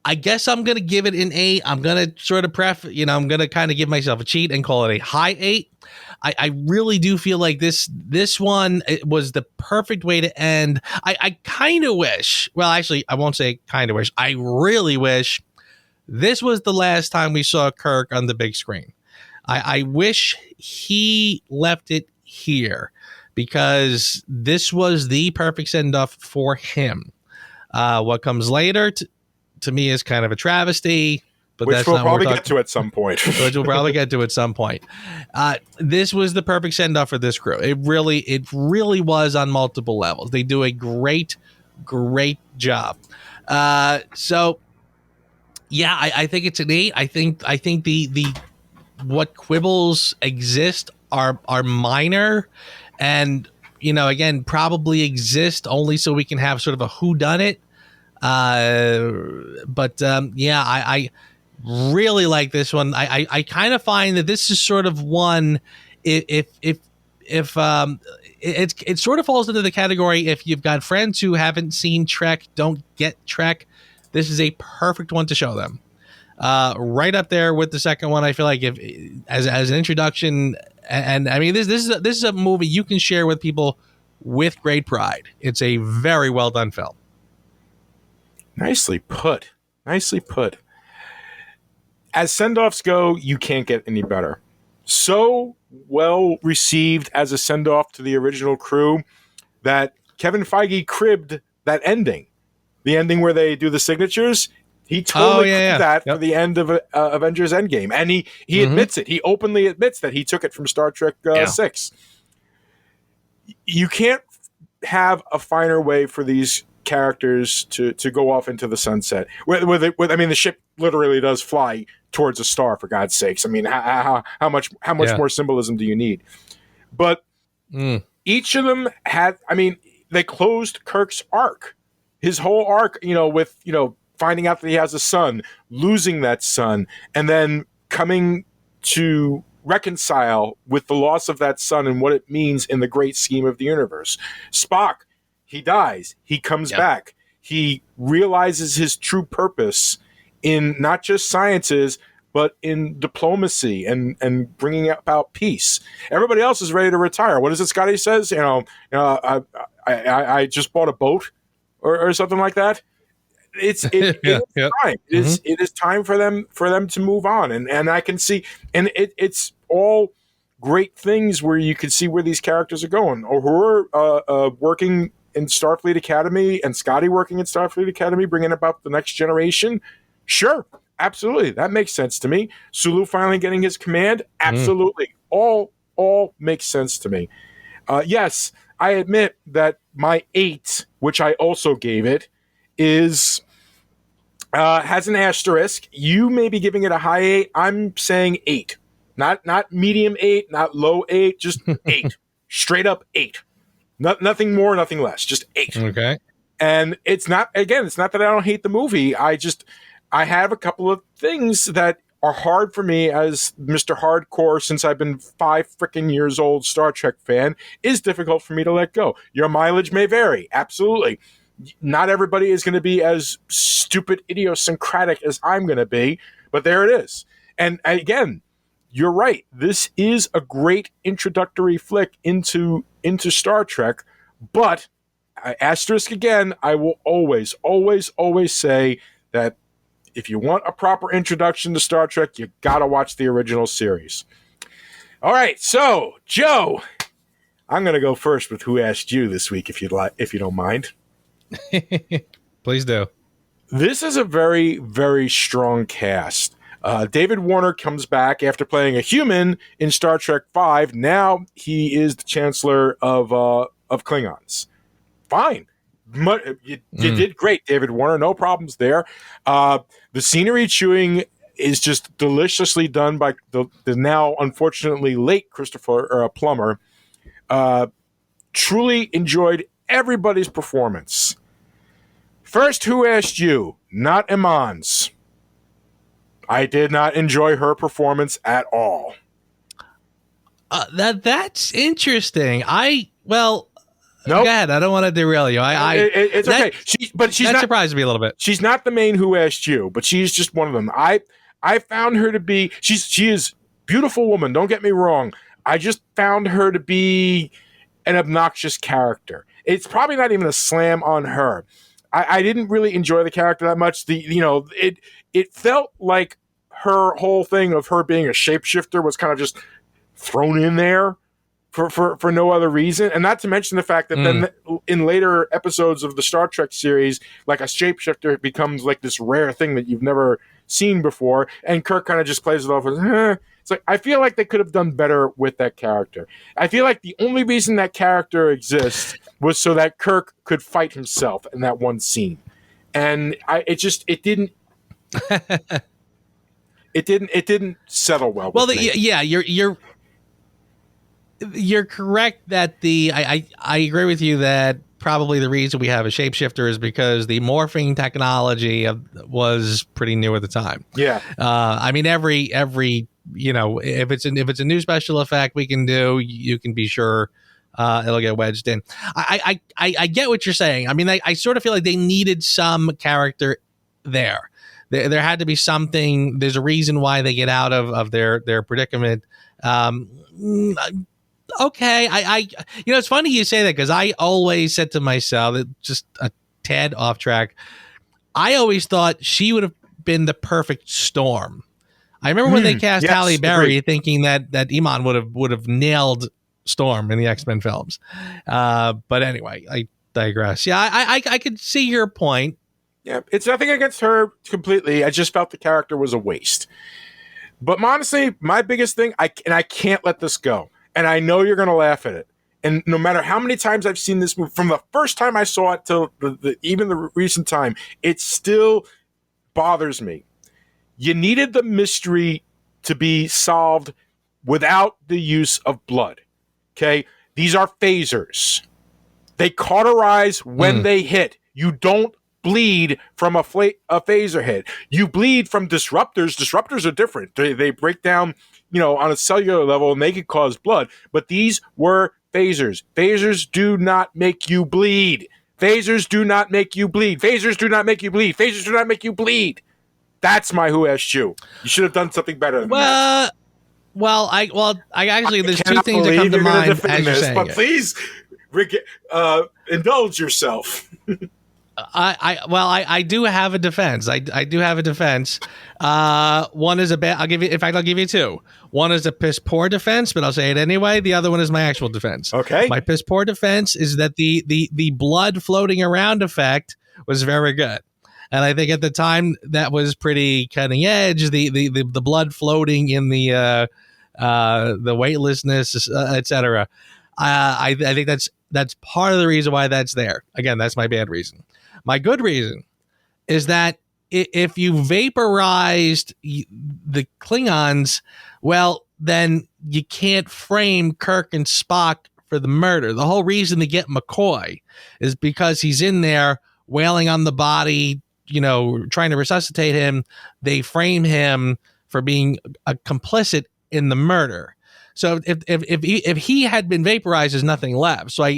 I guess I'm going to give it an 8. I'm going to sort of I'm going to kind of give myself a cheat and call it a high 8. I really do feel like this one, it was the perfect way to end. I kind of wish, well, actually, I won't say kind of wish. I really wish this was the last time we saw Kirk on the big screen. I wish he left it here, because this was the perfect send-off for him. What comes later to me is kind of a travesty, but which that's we'll not probably what get to at some point. Which we'll probably get to at some point. This was the perfect send-off for this crew. It really was on multiple levels. They do a great job. So yeah, I think it's an 8. I think the what quibbles exist are minor, and again, probably exist only so we can have sort of a whodunit. I really like this one. I kind of find that this is sort of one, it sort of falls into the category, if you've got friends who haven't seen Trek, don't get Trek, this is a perfect one to show them. Right up there with the second one. I feel like as an introduction, and this is a movie you can share with people with great pride. It's a very well done film. Nicely put. As send-offs go, you can't get any better. So well received as a send-off to the original crew that Kevin Feige cribbed that ending. The ending where they do the signatures, he totally cribbed that for the end of Avengers Endgame. And he admits it. He openly admits that he took it from Star Trek 6. You can't have a finer way for these characters to go off into the sunset. The ship literally does fly towards a star, for God's sakes. How much more symbolism do you need? But each of them had, they closed Kirk's arc, his whole arc, with finding out that he has a son, losing that son, and then coming to reconcile with the loss of that son and what it means in the great scheme of the universe. Spock, he dies. He comes back. He realizes his true purpose in not just sciences, but in diplomacy and bringing about peace. Everybody else is ready to retire. What is it Scotty says? I just bought a boat or something like that. It is time. It is time for them to move on. And I can see, and it's all great things where you can see where these characters are going, or who are working in Starfleet Academy, and Scotty working in Starfleet Academy, bringing about the next generation. Sure, absolutely, that makes sense to me. Sulu finally getting his command, absolutely, all makes sense to me. Yes, I admit that my 8, which I also gave it, is has an asterisk. You may be giving it a high 8. I'm saying 8, not medium 8, not low 8, just 8, straight up 8. Nothing more, nothing less, just 8. Okay. And it's not that I don't hate the movie. I have a couple of things that are hard for me as Mr. Hardcore, since I've been 5 freaking years old Star Trek fan, is difficult for me to let go. Your mileage may vary. Absolutely. Not everybody is going to be as stupid idiosyncratic as I'm going to be, but there it is. And again, you're right. This is a great introductory flick into Star Trek, but asterisk again, I will always say that if you want a proper introduction to Star Trek, you got to watch the original series. All right, so Joe, I'm going to go first with Who Asked You this week, if you don't mind. Please do. This is a very, very strong cast. David Warner comes back after playing a human in Star Trek V. Now he is the Chancellor of Klingons. Fine. You did great, David Warner. No problems there. The scenery chewing is just deliciously done by the now unfortunately late Christopher Plummer. Truly enjoyed everybody's performance. First, Who Asked You? Not Iman's. I did not enjoy her performance at all. That's interesting. Nope. Go ahead. I don't want to derail you. It's okay. She's that not, surprised me a little bit. She's not the main Who Asked You, but she's just one of them. I found her to be. She is beautiful woman. Don't get me wrong. I just found her to be an obnoxious character. It's probably not even a slam on her. I didn't really enjoy the character that much. It felt like her whole thing of her being a shapeshifter was kind of just thrown in there for no other reason. And not to mention the fact that then in later episodes of the Star Trek series, like a shapeshifter becomes like this rare thing that you've never seen before. And Kirk kind of just plays it off as, It's like, I feel like they could have done better with that character. I feel like the only reason that character exists was so that Kirk could fight himself in that one scene. And it didn't settle well. Well, you're correct that I agree with you that probably the reason we have a shapeshifter is because the morphing technology was pretty new at the time. Yeah. I mean, every if it's a new special effect we can do, you can be sure it'll get wedged in. I get what you're saying. I mean, I sort of feel like they needed some character there. There had to be something. There's a reason why they get out of their predicament. Okay, it's funny you say that because I always said to myself, just a tad off track, I always thought she would have been the perfect Storm. I remember when they cast Halle Berry, thinking that Iman would have nailed Storm in the X-Men films. But anyway, I digress. Yeah, I could see your point. Yeah, it's nothing against her completely. I just felt the character was a waste. But honestly, my biggest thing, I can't let this go. And I know you're going to laugh at it. And no matter how many times I've seen this movie, from the first time I saw it till even the recent time, it still bothers me. You needed the mystery to be solved without the use of blood. Okay? These are phasers. They cauterize when they hit. You don't bleed from a phaser hit. You bleed from disruptors. Disruptors are different. They break down, on a cellular level, and they could cause blood. But these were phasers. Phasers do not make you bleed. Phasers do not make you bleed. Phasers do not make you bleed. Phasers do not make you bleed. That's my Who Asked You. You should have done something better than that. Well, there's two things that come to mind as you're saying but please, indulge yourself. I do have a defense. I do have a defense. One is a bad. I'll give you two. One is a piss poor defense, but I'll say it anyway. The other one is my actual defense. Okay. My piss poor defense is that the blood floating around effect was very good, and I think at the time that was pretty cutting edge. The blood floating in the weightlessness, etc. I think that's part of the reason why that's there. Again, that's my bad reason. My good reason is that if you vaporized the Klingons, well, then you can't frame Kirk and Spock for the murder. The whole reason to get McCoy is because he's in there wailing on the body, trying to resuscitate him. They frame him for being a complicit in the murder. So if he had been vaporized, there's nothing left. So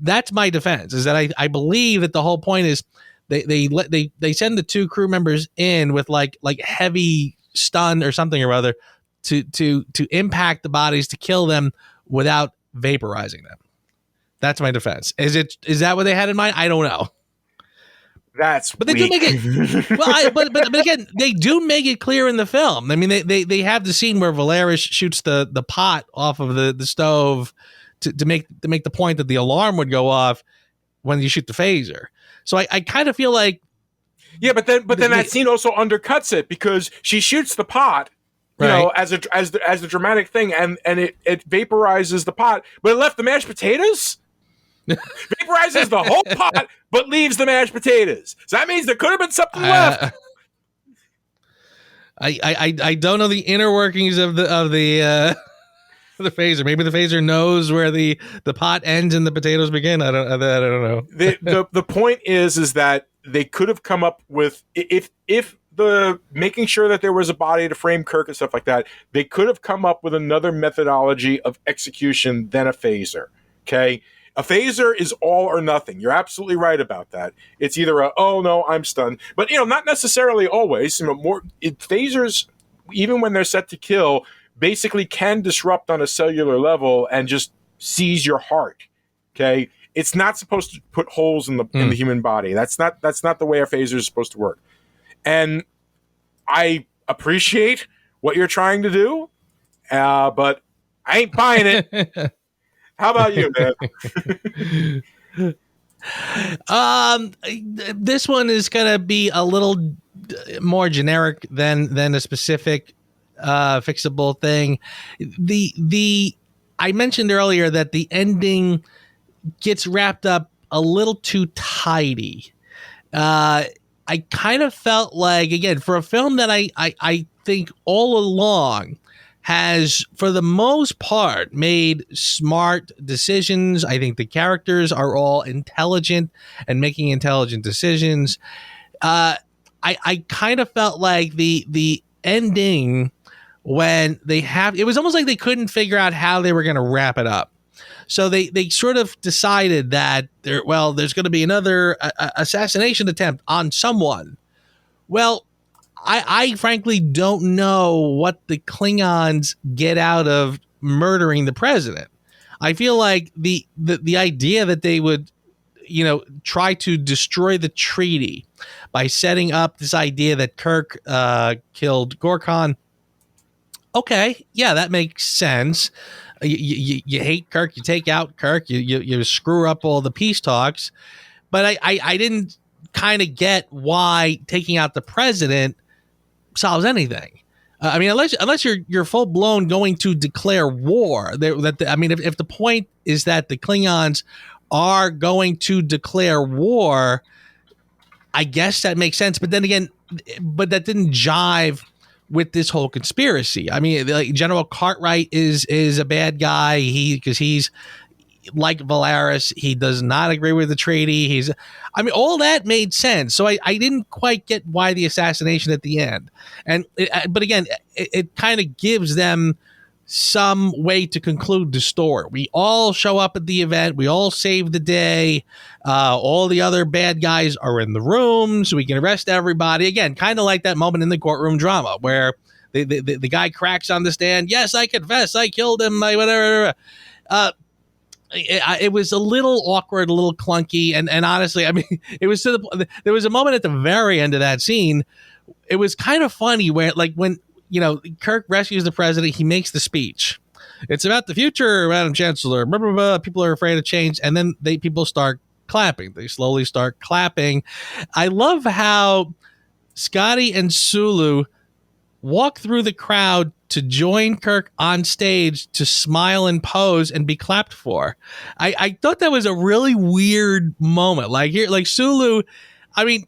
that's my defense, is that I believe that the whole point is they send the two crew members in with like heavy stun or something or other to impact the bodies to kill them without vaporizing them. That's my defense. Is that what they had in mind? I don't know. But they do make it. Well, but again, they do make it clear in the film. I mean, they have the scene where Valeris shoots the pot off of the stove to make the point that the alarm would go off when you shoot the phaser. So I kind of feel like, yeah, but then that scene also undercuts it because she shoots the pot, you know, as the dramatic thing, and it vaporizes the pot, but it left the mashed potatoes. Vaporizes the whole pot, but leaves the mashed potatoes. So that means there could have been something left. I don't know the inner workings of the the phaser. Maybe the phaser knows where the pot ends and the potatoes begin. I don't know. The point is that they could have come up with, if the making sure that there was a body to frame Kirk and stuff like that, they could have come up with another methodology of execution than a phaser. Okay. A phaser is all or nothing. You're absolutely right about that. It's either oh no, I'm stunned, but not necessarily always. Phasers, even when they're set to kill, basically can disrupt on a cellular level and just seize your heart. Okay, it's not supposed to put holes in the human body. That's not the way a phaser is supposed to work. And I appreciate what you're trying to do, but I ain't buying it. How about you, man? This one is gonna be a little more generic than a specific fixable thing. I mentioned earlier that the ending gets wrapped up a little too tidy. I kind of felt like, again, for a film that I think all along has, for the most part, made smart decisions. I think the characters are all intelligent and making intelligent decisions. I kind of felt like the ending, when it was almost like they couldn't figure out how they were going to wrap it up. So they sort of decided that there's going to be another assassination attempt on someone. Well, I frankly don't know what the Klingons get out of murdering the president. I feel like the idea that they would, try to destroy the treaty by setting up this idea that Kirk killed Gorkon. Okay, yeah, that makes sense. You hate Kirk, you take out Kirk, you screw up all the peace talks. But I didn't kind of get why taking out the president solves anything. I mean, unless you're full blown going to declare war. If the point is that the Klingons are going to declare war, I guess that makes sense. But then again, that didn't jive with this whole conspiracy. I mean, like, General Cartwright is a bad guy. Because he's like Valeris, he does not agree with the treaty. All that made sense. So I didn't quite get why the assassination at the end. But again, it kind of gives them some way to conclude the story. We all show up at the event. We all save the day. All the other bad guys are in the room, so we can arrest everybody. Again, kind of like that moment in the courtroom drama where the guy cracks on the stand. Yes, I confess, I killed him. Whatever. It was a little awkward, a little clunky, and honestly, I mean, it was there was a moment at the very end of that scene. It was kind of funny where, like, when Kirk rescues the president, he makes the speech. It's about the future, Madam Chancellor. Blah, blah, blah. People are afraid of change, and then people start clapping. They slowly start clapping. I love how Scotty and Sulu walk through the crowd to join Kirk on stage to smile and pose and be clapped for. I thought that was a really weird moment. Like Sulu, I mean,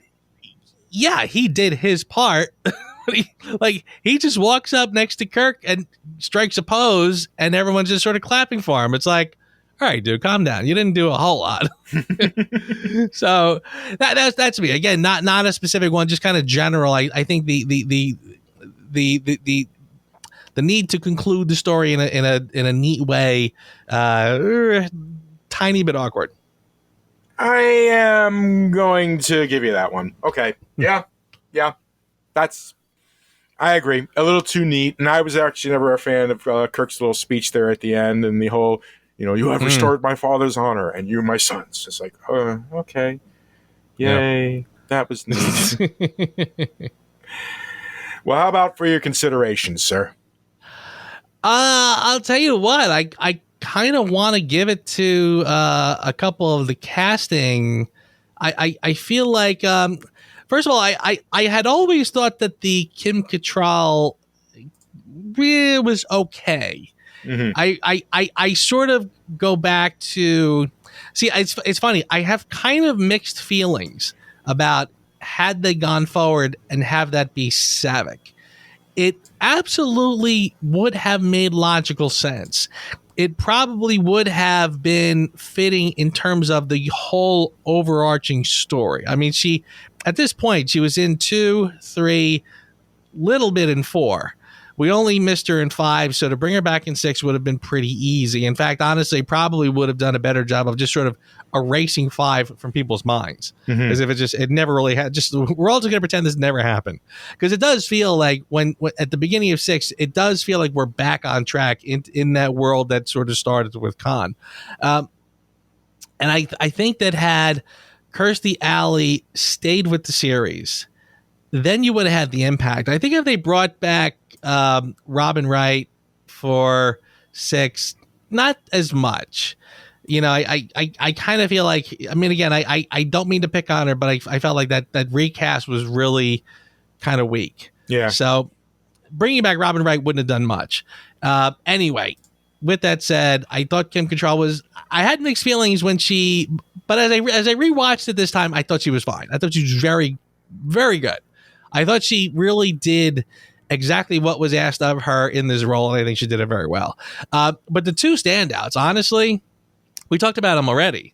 yeah, he did his part. he just walks up next to Kirk and strikes a pose, and everyone's just sort of clapping for him. It's like, all right, dude, calm down. You didn't do a whole lot. So that's me. Again, not a specific one, just kind of general. I think the need to conclude the story in a neat way, tiny bit awkward. I am going to give you that one. Okay. Yeah. I agree. A little too neat. And I was actually never a fan of Kirk's little speech there at the end and the whole, you have restored my father's honor and you my son's. It's like, oh, okay. Yay. Yep. That was neat. Well, how about for your consideration, sir? I'll tell you what, I kind of want to give it to a couple of the casting. I feel like, first of all, I had always thought that the Kim Cattrall really was okay. Mm-hmm. I sort of go back to see. It's funny. I have kind of mixed feelings about had they gone forward and have that be Saavik. It absolutely would have made logical sense. It probably would have been fitting in terms of the whole overarching story. I mean, at this point, she was in 2, 3, little bit in 4. We only missed her in 5, so to bring her back in 6 would have been pretty easy. In fact, honestly, probably would have done a better job of just sort of erasing 5 from people's minds, as if it never really had. Just we're also going to pretend this never happened, because it does feel like when at the beginning of 6, it does feel like we're back on track in that world that sort of started with Khan, and I think that had Kirstie Alley stayed with the series, then you would have had the impact. I think if they brought back Robin Wright for 6, not as much. I kind of feel like, I mean, again, I don't mean to pick on her, but I felt like that recast was really kind of weak. Yeah. So bringing back Robin Wright wouldn't have done much. Anyway, with that said, I thought Kim Cattrall I had mixed feelings but as I rewatched it this time, I thought she was fine. I thought she was very, very good. I thought she really did exactly what was asked of her in this role, and I think she did it very well. But the two standouts, honestly, we talked about them already.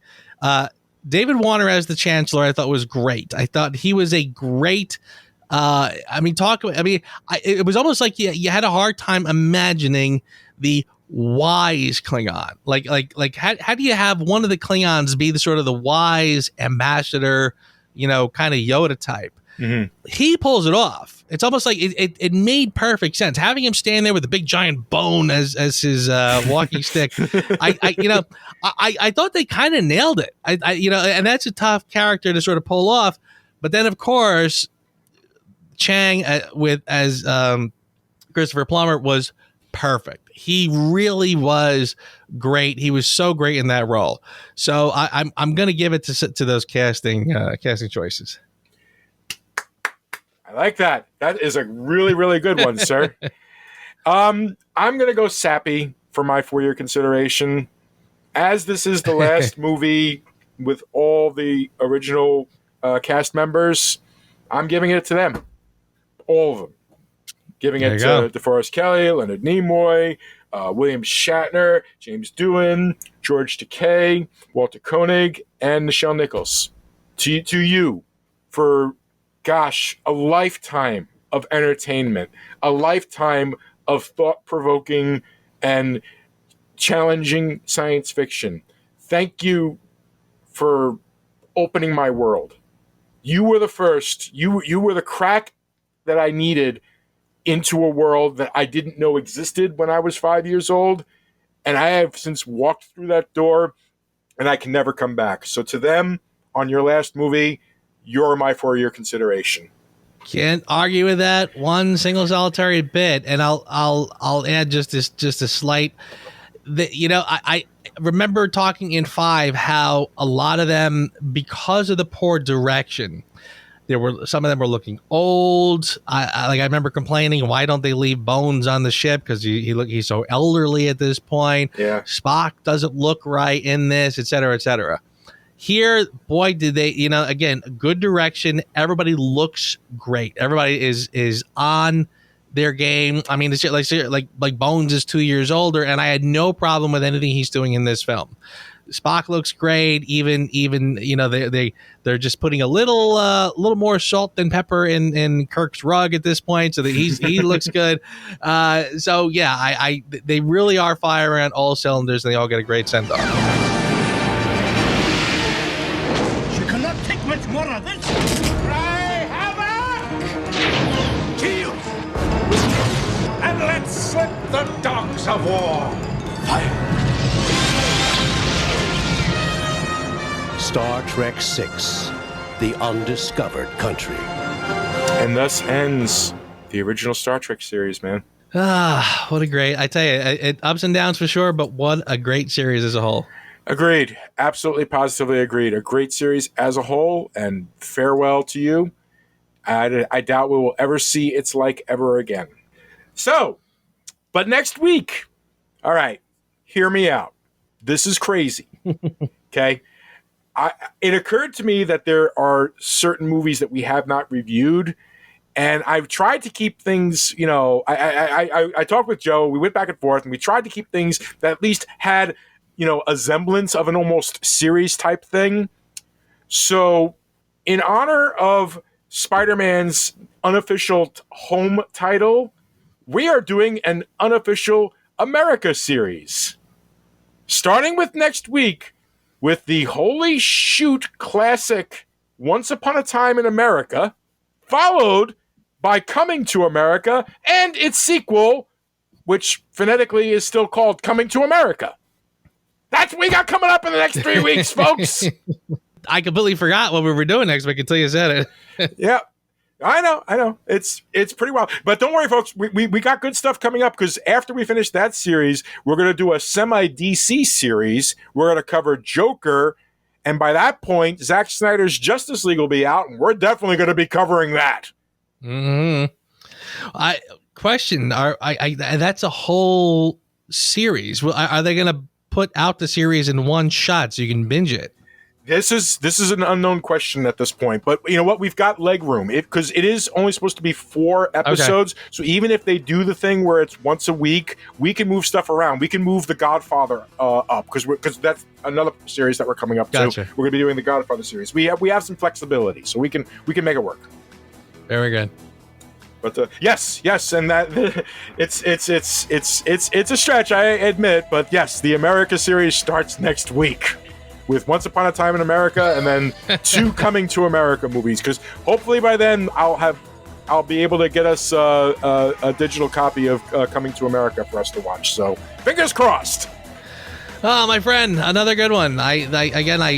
David Warner as the Chancellor, I thought was great. I thought he was a great. It was almost like you had a hard time imagining the wise Klingon. Like how do you have one of the Klingons be the sort of the wise ambassador, kind of Yoda type? Mm-hmm. He pulls it off. It's almost like it made perfect sense. Having him stand there with a big giant bone as his walking stick, I thought they kind of nailed it. And that's a tough character to sort of pull off. But then, of course, Chang as Christopher Plummer was perfect. He really was great. He was so great in that role. So I'm going to give it to those casting choices. I like that. That is a really, really good one, sir. I'm going to go sappy for my 4-year consideration. As this is the last movie with all the original cast members, I'm giving it to them. All of them. Giving it to DeForest Kelley, Leonard Nimoy, William Shatner, James Doohan, George Takei, Walter Koenig, and Nichelle Nichols. To you for... gosh, a lifetime of entertainment, a lifetime of thought-provoking and challenging science fiction. Thank you for opening my world. You were the first. You were the crack that I needed into a world that I didn't know existed when I was 5 years old. And I have since walked through that door, and I can never come back. So to them, on your last movie, you're my 4-year consideration. Can't argue with that one single solitary bit, and I'll add just a slight. I remember talking in 5 how a lot of them, because of the poor direction, some of them were looking old. I remember complaining, why don't they leave Bones on the ship, because he's so elderly at this point. Yeah, Spock doesn't look right in this, et cetera, et cetera. Here, boy, did they, again, good direction. Everybody looks great. Everybody is on their game. I mean, it's like Bones is 2 years older, and I had no problem with anything he's doing in this film. Spock looks great. Even they're just putting a little more salt than pepper in Kirk's rug at this point, so that he looks good. So yeah, they really are firing on all cylinders, and they all get a great send off. Much more of this. Cry havoc! Kill! Let the dogs of war fire. Star Trek VI, The Undiscovered Country. And thus ends the original Star Trek series, man. What a great, I tell you, it ups and downs for sure, but what a great series as a whole. Agreed. Absolutely, positively agreed. A great series as a whole, and farewell to you. I doubt we will ever see its like ever again. So, but next week, all right, hear me out. This is crazy, okay? It occurred to me that there are certain movies that we have not reviewed, and I've tried to keep things, you know, I talked with Joe, we went back and forth, and we tried to keep things that at least had, you know, a semblance of an almost series type thing. So in honor of Spider-Man's unofficial home title, we are doing an unofficial America series. Starting with next week with the holy shoot classic Once Upon a Time in America, followed by Coming to America and its sequel, which phonetically is still called Coming to America. That's what we got coming up in the next 3 weeks, folks. I completely forgot what we were doing next week until you said it. Yeah, I know. It's pretty wild. But don't worry, folks. We got good stuff coming up, because after we finish that series, we're going to do a semi-DC series. We're going to cover Joker. And by that point, Zack Snyder's Justice League will be out, and we're definitely going to be covering that. Mm-hmm. That's a whole series. Well, are they going to put out the series in one shot so you can binge it? This is an unknown question at this point, but you know what? We've got leg room because it is only supposed to be 4 episodes. Okay. So even if they do the thing where it's once a week, we can move stuff around. We can move The Godfather up because that's another series that we're coming up Gotcha. to. We're going to be doing the Godfather series. We have some flexibility, so we can make it work. Very good. But yes, and that it's a stretch, I admit, but yes, the America series starts next week with Once Upon a Time in America, and then 2 Coming to America movies. Because hopefully by then I'll be able to get us a digital copy of Coming to America for us to watch. So fingers crossed. Oh, my friend, another good one. I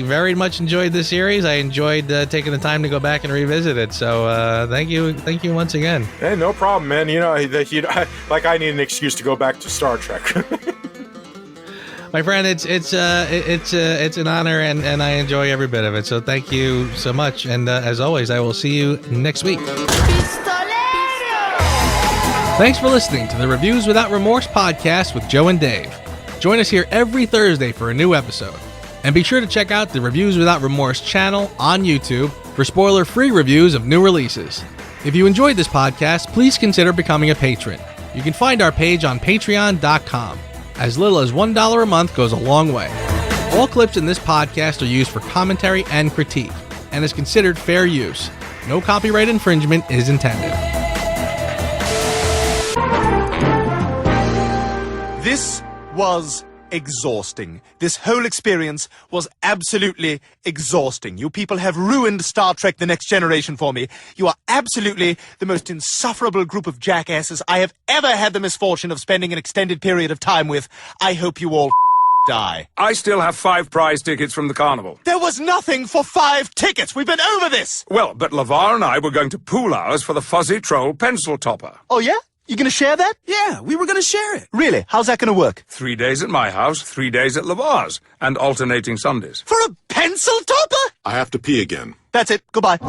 very much enjoyed this series. I enjoyed taking the time to go back and revisit it. So thank you once again. Hey, no problem, man. You know, like I need an excuse to go back to Star Trek. My friend, it's an honor, and I enjoy every bit of it. So thank you so much. And as always, I will see you next week. Thanks for listening to the Reviews Without Remorse podcast with Joe and Dave. Join us here every Thursday for a new episode. And be sure to check out the Reviews Without Remorse channel on YouTube for spoiler-free reviews of new releases. If you enjoyed this podcast, please consider becoming a patron. You can find our page on patreon.com. As little as $1 a month goes a long way. All clips in this podcast are used for commentary and critique, and is considered fair use. No copyright infringement is intended. This was exhausting. This whole experience was absolutely exhausting. You people have ruined Star Trek The Next Generation for me. You are absolutely the most insufferable group of jackasses I have ever had the misfortune of spending an extended period of time with. I hope you all die. I still have 5 prize tickets from the carnival. There was nothing for 5 tickets. We've been over this. Well, but LeVar and I were going to pool ours for the Fuzzy Troll pencil topper. Oh, yeah? You gonna share that? Yeah, we were gonna share it. Really? How's that gonna work? 3 days at my house, 3 days at LeVar's, and alternating Sundays. For a pencil topper? I have to pee again. That's it. Goodbye.